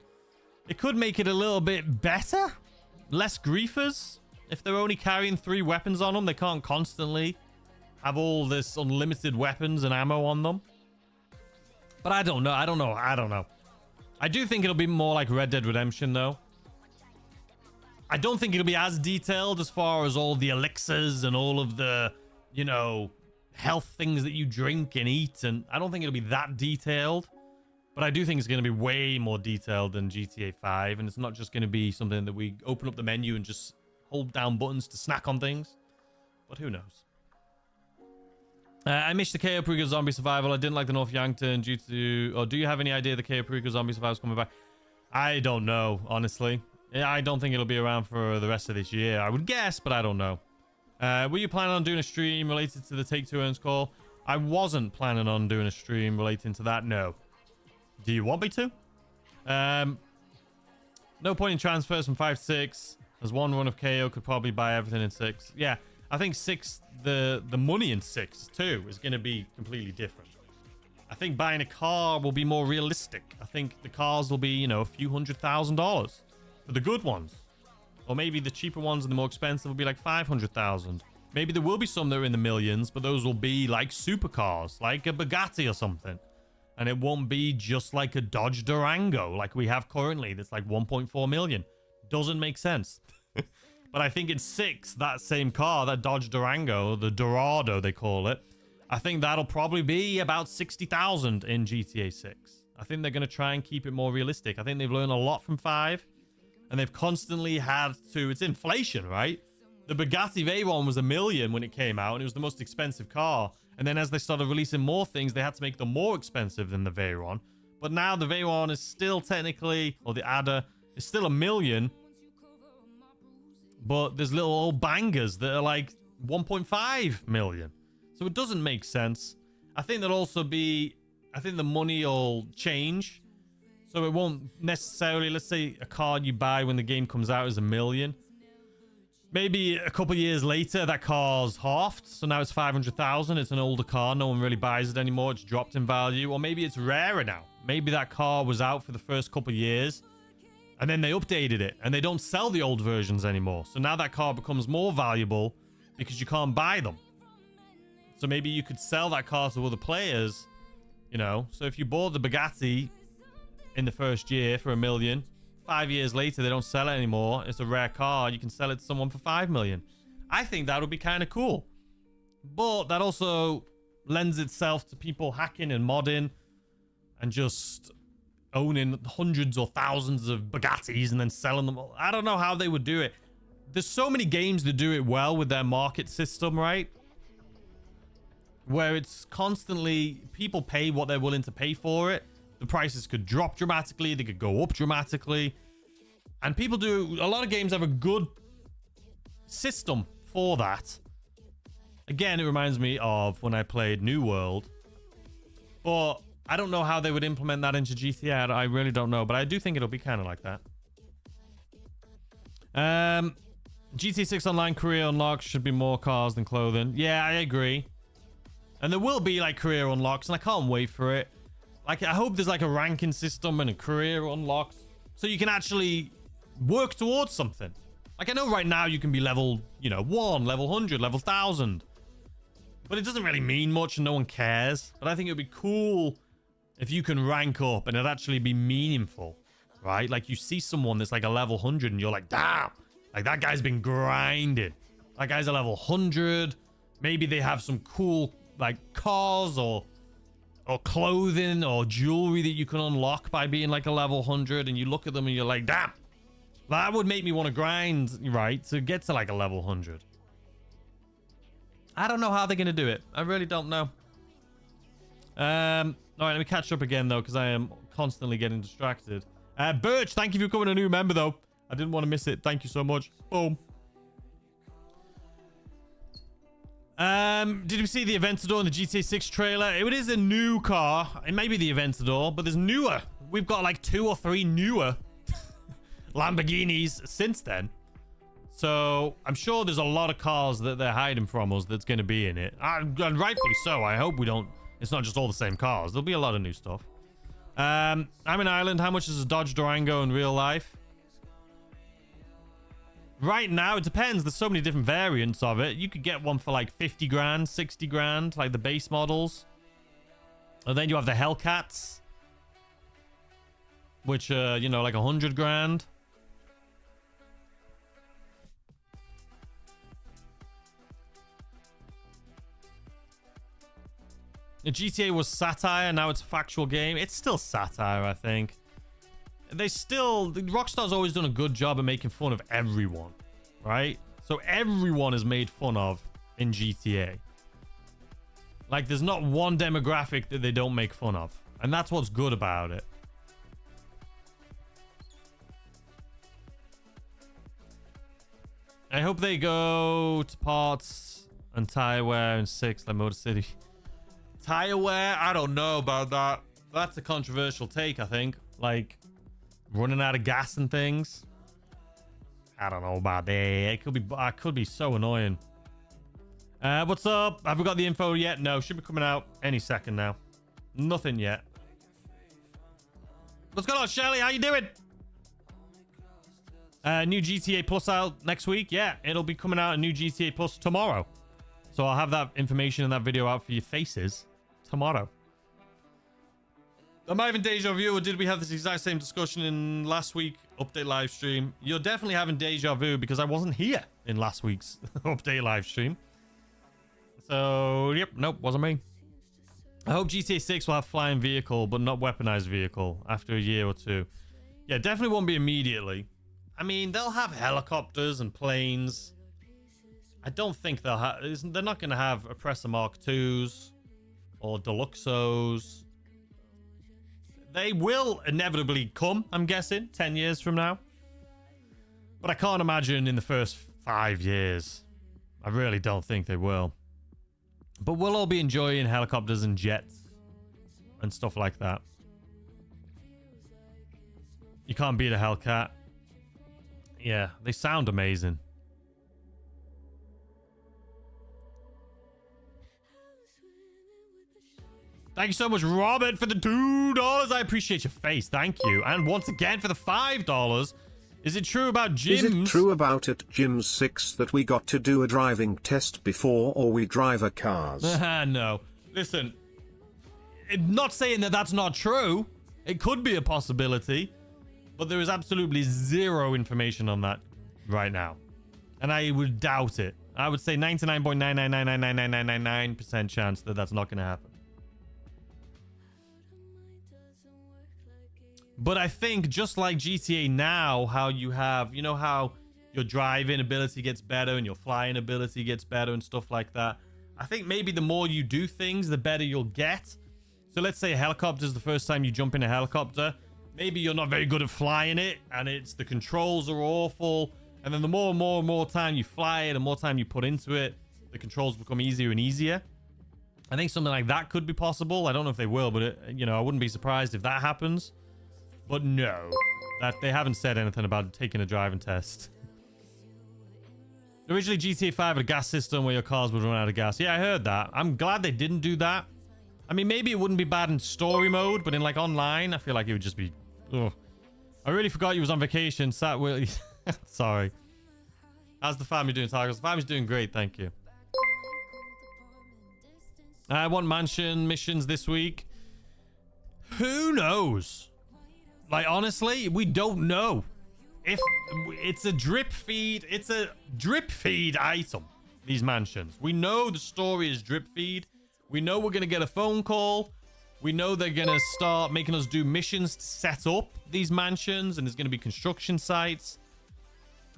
it could make it a little bit better. Less griefers. If they're only carrying 3 weapons on them, they can't constantly have all this unlimited weapons and ammo on them. But I don't know. I don't know. I do think it'll be more like Red Dead Redemption, though. I don't think it'll be as detailed as far as all the elixirs and all of the, you know, health things that you drink and eat. And I don't think it'll be that detailed. But I do think it's going to be way more detailed than GTA 5. And it's not just going to be something that we open up the menu and just hold down buttons to snack on things. But who knows? I missed the KO Perico Zombie Survival. I didn't like the North Yankton due to... Or do you have any idea the KO Perico Zombie Survival is coming back? I don't know, honestly. I don't think it'll be around for the rest of this year. I would guess, but I don't know. Were you planning on doing a stream related to the Take-Two earnings call? I wasn't planning on doing a stream relating to that, no. Do you want me to? No point in transfers from 5 to 6. There's one run of KO could probably buy everything in 6. Yeah, I think 6, the money in 6 too is going to be completely different. I think buying a car will be more realistic. I think the cars will be, you know, a few $100,000 for the good ones. Or maybe the cheaper ones and the more expensive will be like 500,000. Maybe there will be some that are in the millions, but those will be like supercars, like a Bugatti or something. And it won't be just like a Dodge Durango like we have currently that's like 1.4 million. Doesn't make sense. But I think in 6, that same car, that Dodge Durango, the Dorado they call it, I think that'll probably be about 60,000 in GTA 6. I think they're going to try and keep it more realistic. I think they've learned a lot from 5. And they've constantly had to... It's inflation, right? The Bugatti Veyron was $1 million when it came out, and it was the most expensive car. And then as they started releasing more things, they had to make them more expensive than the Veyron. But now the Veyron is still technically... Or the Ada is still $1 million. But there's little old bangers that are like 1.5 million. So it doesn't make sense. I think there'll also be... I think the money will change. So it won't necessarily... Let's say a car you buy when the game comes out is $1 million. Maybe a couple years later, that car's halved. So now it's 500,000. It's an older car. No one really buys it anymore. It's dropped in value. Or maybe it's rarer now. Maybe that car was out for the first couple years. And then they updated it. And they don't sell the old versions anymore. So now that car becomes more valuable because you can't buy them. So maybe you could sell that car to other players. You know. So if you bought the Bugatti in the first year for $1 million... 5 years later, they don't sell it anymore. It's a rare car. You can sell it to someone for 5 million. I think that would be kind of cool. But that also lends itself to people hacking and modding and just owning hundreds or thousands of Bugattis and then selling them. I don't know how they would do it. There's so many games that do it well with their market system, right? Where it's constantly people pay what they're willing to pay for it. The prices could drop dramatically. They could go up dramatically. And people do... A lot of games have a good system for that. Again, it reminds me of when I played New World. But I don't know how they would implement that into GTA. I really don't know. But I do think it'll be kind of like that. GTA 6 Online career unlocks should be more cars than clothing. Yeah, I agree. And there will be like career unlocks. And I can't wait for it. Like, I hope there's like a ranking system and a career unlocks so you can actually work towards something. Like, I know right now you can be level, you know, 1, level 100, level 1000. But it doesn't really mean much and no one cares. But I think it would be cool if you can rank up and it'd actually be meaningful, right? Like, you see someone that's like a level 100 and you're like, damn, like that guy's been grinding. That guy's a level 100. Maybe they have some cool, like, cars or clothing or jewelry that you can unlock by being like a level 100, and you look at them and you're like, damn, that would make me want to grind, right, to get to like a level 100. I don't know how they're going to do it. I really don't know. All right, let me catch up again, though, because I am constantly getting distracted. Birch, thank you for becoming a new member, though. I didn't want to miss it. Thank you so much. Boom. Did you see the Aventador in the GTA 6 trailer? It is a new car. It may be the Aventador, but there's newer. We've got like 2 or 3 newer Lamborghinis since then. So I'm sure there's a lot of cars that they're hiding from us that's going to be in it. And rightfully so. I hope we don't... It's not just all the same cars. There'll be a lot of new stuff. I'm in Ireland. How much is a Dodge Durango in real life? Right now, it depends. There's so many different variants of it. You could get one for like 50 grand, 60 grand, like the base models. And then you have the Hellcats, which are, you know, like 100 grand. The GTA was satire, now it's a factual game. It's still satire, I think. Rockstar's always done a good job of making fun of everyone, right? So everyone is made fun of in GTA. Like, there's not one demographic that they don't make fun of. And that's what's good about it. I hope they go to parts and tire wear in 6 like Motor City. Tire wear? I don't know about that. That's a controversial take, I think. Like, running out of gas and things. I don't know about that. It could be so annoying. What's up? Have we got the info yet? No, should be coming out any second now. Nothing yet. What's going on, Shelly? How you doing? New GTA Plus out next week. Yeah, it'll be coming out a new GTA Plus tomorrow. So I'll have that information in that video out for your faces tomorrow. Am I having deja vu, or did we have this exact same discussion in last week update live stream? You're definitely having deja vu because I wasn't here in last week's update live stream. So, yep, nope, wasn't me. I hope GTA 6 will have flying vehicle, but not weaponized vehicle after a year or two. Yeah, definitely won't be immediately. I mean, they'll have helicopters and planes. I don't think they'll have... They're not going to have Oppressor Mark IIs or Deluxos. They will inevitably come, I'm guessing, 10 years from now. But I can't imagine in the first 5 years. I really don't think they will. But we'll all be enjoying helicopters and jets and stuff like that. You can't beat a Hellcat. Yeah, they sound amazing. Thank you so much, Robert, for the $2. I appreciate your face. Thank you. And once again for the $5. Is it true about gyms? Is it true about at Gyms 6 that we got to do a driving test before or we drive our cars? No. Listen, I'm not saying that that's not true. It could be a possibility. But there is absolutely zero information on that right now. And I would doubt it. I would say 99.9999999% chance that that's not going to happen. But I think just like GTA now, how you have, you know how your driving ability gets better and your flying ability gets better and stuff like that. I think maybe the more you do things, the better you'll get. So let's say a helicopter is the first time you jump in a helicopter. Maybe you're not very good at flying it and the controls are awful. And then the more and more time you fly it and more time you put into it, the controls become easier and easier. I think something like that could be possible. I don't know if they will, but I wouldn't be surprised if that happens. But no, that they haven't said anything about taking a driving test. Originally, GTA 5 had a gas system where your cars would run out of gas. Yeah, I heard that. I'm glad they didn't do that. I mean, maybe it wouldn't be bad in story mode, but in like online, I feel like it would just be... Ugh. I really forgot you was on vacation. Sorry. How's the family doing, Tigers? The family's doing great, thank you. I want mansion missions this week. Who knows? Like, honestly, we don't know. If it's a drip feed, it's a drip feed item, these mansions. We know the story is drip feed. We know we're going to get a phone call. We know they're going to start making us do missions to set up these mansions, and there's going to be construction sites.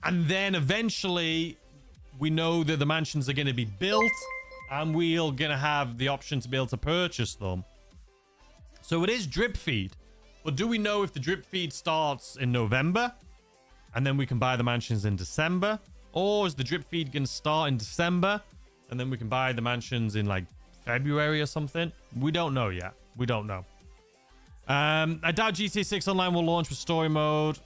And then eventually, we know that the mansions are going to be built, and we're going to have the option to be able to purchase them. So it is drip feed. But do we know if the drip feed starts in November and then we can buy the mansions in December? Or is the drip feed going to start in December and then we can buy the mansions in like February or something? We don't know yet. We don't know. I doubt GTA 6 Online will launch with story mode.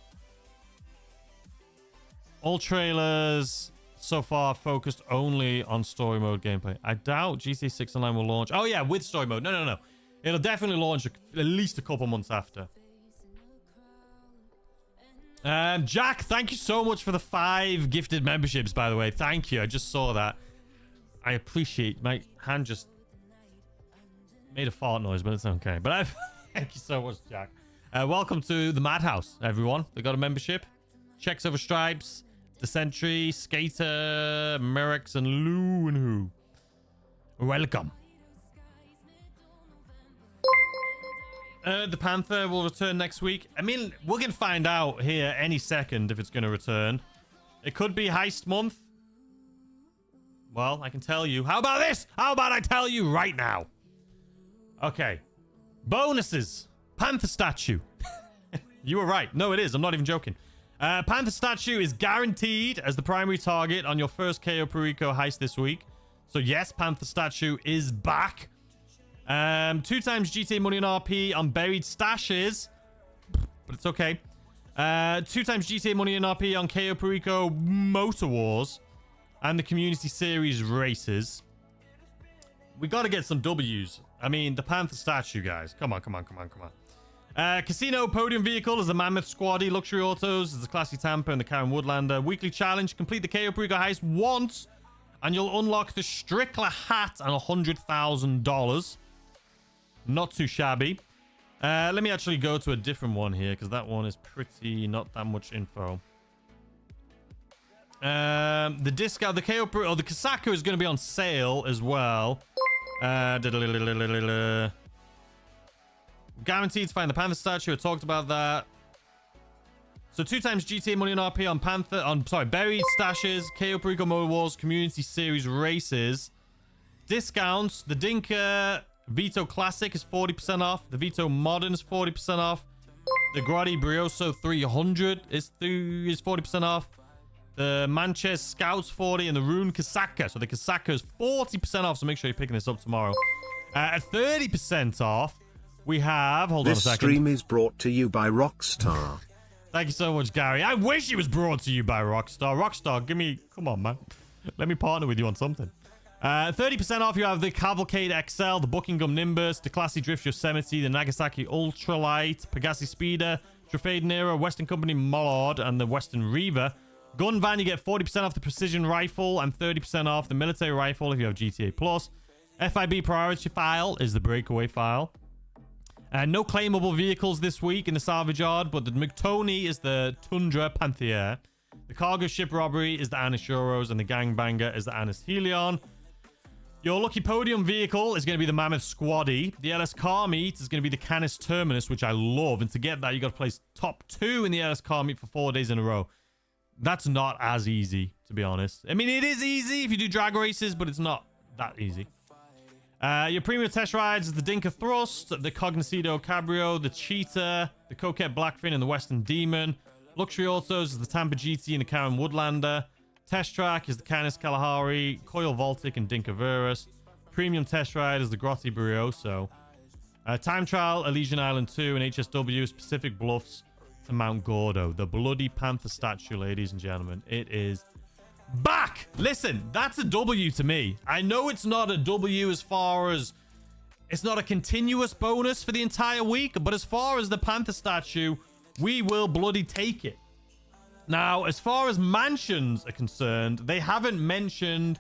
All trailers so far focused only on story mode gameplay. I doubt GTA 6 Online will launch. Oh yeah, with story mode. No. It'll definitely launch at least a couple months after. Jack, thank you so much for the 5 gifted memberships, by the way. Thank you. I just saw that. I appreciate... My hand just made a fart noise, but it's okay. But thank you so much, Jack. Welcome to the Madhouse, everyone. They got a membership. Checks over stripes. The Sentry, Skater, Merrick's, and Lou and Who. Welcome. The Panther will return next week. I mean, we're going to find out here any second if it's going to return. It could be heist month. Well, I can tell you. How about this? How about I tell you right now? Okay. Bonuses. Panther statue. You were right. No, it is. I'm not even joking. Panther statue is guaranteed as the primary target on your first KO Perico heist this week. So yes, Panther statue is back. 2 times GTA money and RP on buried stashes. But it's okay. 2 times GTA money and RP on KO Perico Motor Wars. And the Community Series races. We got to get some W's. I mean, the Panther statue, guys. Come on, come on, come on, come on. Casino Podium Vehicle is the Mammoth Squaddy. Luxury Autos is the Classy Tampa and the Karen Woodlander. Weekly Challenge. Complete the KO Perico heist once. And you'll unlock the Strickler hat and $100,000. Not too shabby. Let me actually go to a different one here because that one is pretty not that much info. The discount, the KO or the Kasaka is going to be on sale as well. Guaranteed to find the Panther statue. I talked about that. So 2 times GTA money and RP on Panther, buried stashes, KO Perico Motor Wars, Community Series races. Discounts, the Dinka Vito Classic is 40% off. The Vito Modern is 40% off. The Grotti Brioso 300 is 40% off. The Manchester Scouts 40 and the Rune Kasaka. So the Kasaka is 40% off. So make sure you're picking this up tomorrow. At 30% off, we have... Hold on a second. This stream is brought to you by Rockstar. Thank you so much, Gary. I wish it was brought to you by Rockstar. Rockstar, give me... Come on, man. Let me partner with you on something. 30% off, you have the Cavalcade XL, the Buckingham Nimbus, the Classy Drift Yosemite, the Nagasaki Ultralight, Pegassi Speeder, Trafade Nero, Western Company Mollard, and the Western Reaver. Gun van, you get 40% off the Precision Rifle and 30% off the Military Rifle if you have GTA Plus. FIB Priority File is the Breakaway File. No claimable vehicles this week in the Salvage Yard, but the McTony is the Tundra Panther. The Cargo Ship Robbery is the Anis Euros, and the Gangbanger is the Anis Helion. Your lucky podium vehicle is going to be the Mammoth Squaddy. The LS Car Meet is going to be the Canis Terminus, which I love. And to get that, you got to place top 2 in the LS Car Meet for 4 days in a row. That's not as easy, to be honest. I mean, it is easy if you do drag races, but it's not that easy. Your premium test rides is the Dinka Thrust, the Cognicido Cabrio, the Cheetah, the Coquette Blackfin, and the Western Demon. Luxury Autos is the Tampa GT and the Karen Woodlander. Test track is the Canis Kalahari, Coil Voltic, and Dinka Verus. Premium test ride is the Grotti Brioso. Time trial, Elysian Island 2 and HSW, Pacific Bluffs to Mount Gordo. The Bloody Panther statue, ladies and gentlemen. It is back! Listen, that's a W to me. I know it's not a W as far as... It's not a continuous bonus for the entire week, but as far as the Panther statue, we will bloody take it. Now, as far as mansions are concerned, they haven't mentioned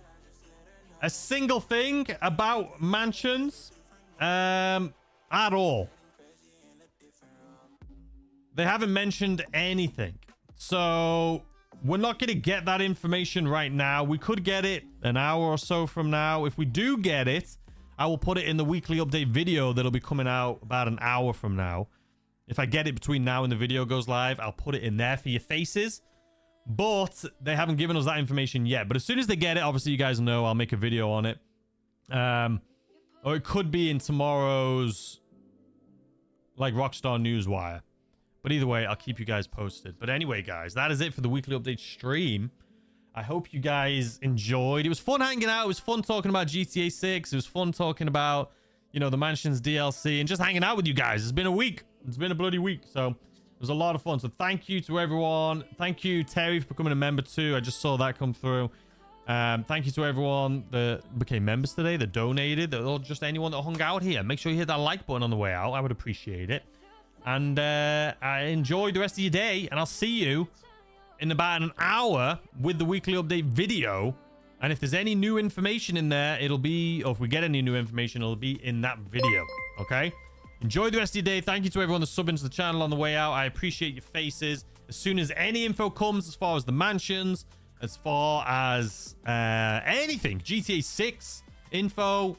a single thing about mansions at all. They haven't mentioned anything. So, we're not going to get that information right now. We could get it an hour or so from now. If we do get it, I will put it in the weekly update video that'll be coming out about an hour from now. If I get it between now and the video goes live, I'll put it in there for your faces. But they haven't given us that information yet. But as soon as they get it, obviously you guys know I'll make a video on it. Or it could be in tomorrow's like Rockstar Newswire. But either way, I'll keep you guys posted. But anyway, guys, that is it for the weekly update stream. I hope you guys enjoyed. It was fun hanging out. It was fun talking about GTA 6. It was fun talking about, you know, the Mansions DLC and just hanging out with you guys. It's been a week. It's been a bloody week. So it was a lot of fun. So thank you to everyone. Thank you, Terry, for becoming a member too. I just saw that come through. Thank you to everyone that became members today, that donated, or just anyone that hung out here. Make sure you hit that like button on the way out. I would appreciate it. And I enjoy the rest of your day. And I'll see you in about an hour with the weekly update video. And if there's any new information in there, it'll be, or if we get any new information, it'll be in that video. Okay? Enjoy the rest of your day. Thank you to everyone that's subbing to the channel on the way out. I appreciate your faces. As soon as any info comes, as far as the mansions, as far as anything, GTA 6 info,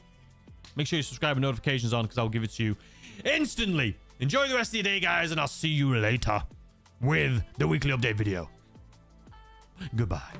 make sure you subscribe and notifications on, because I'll give it to you instantly. Enjoy the rest of your day, guys, and I'll see you later with the weekly update video. Goodbye.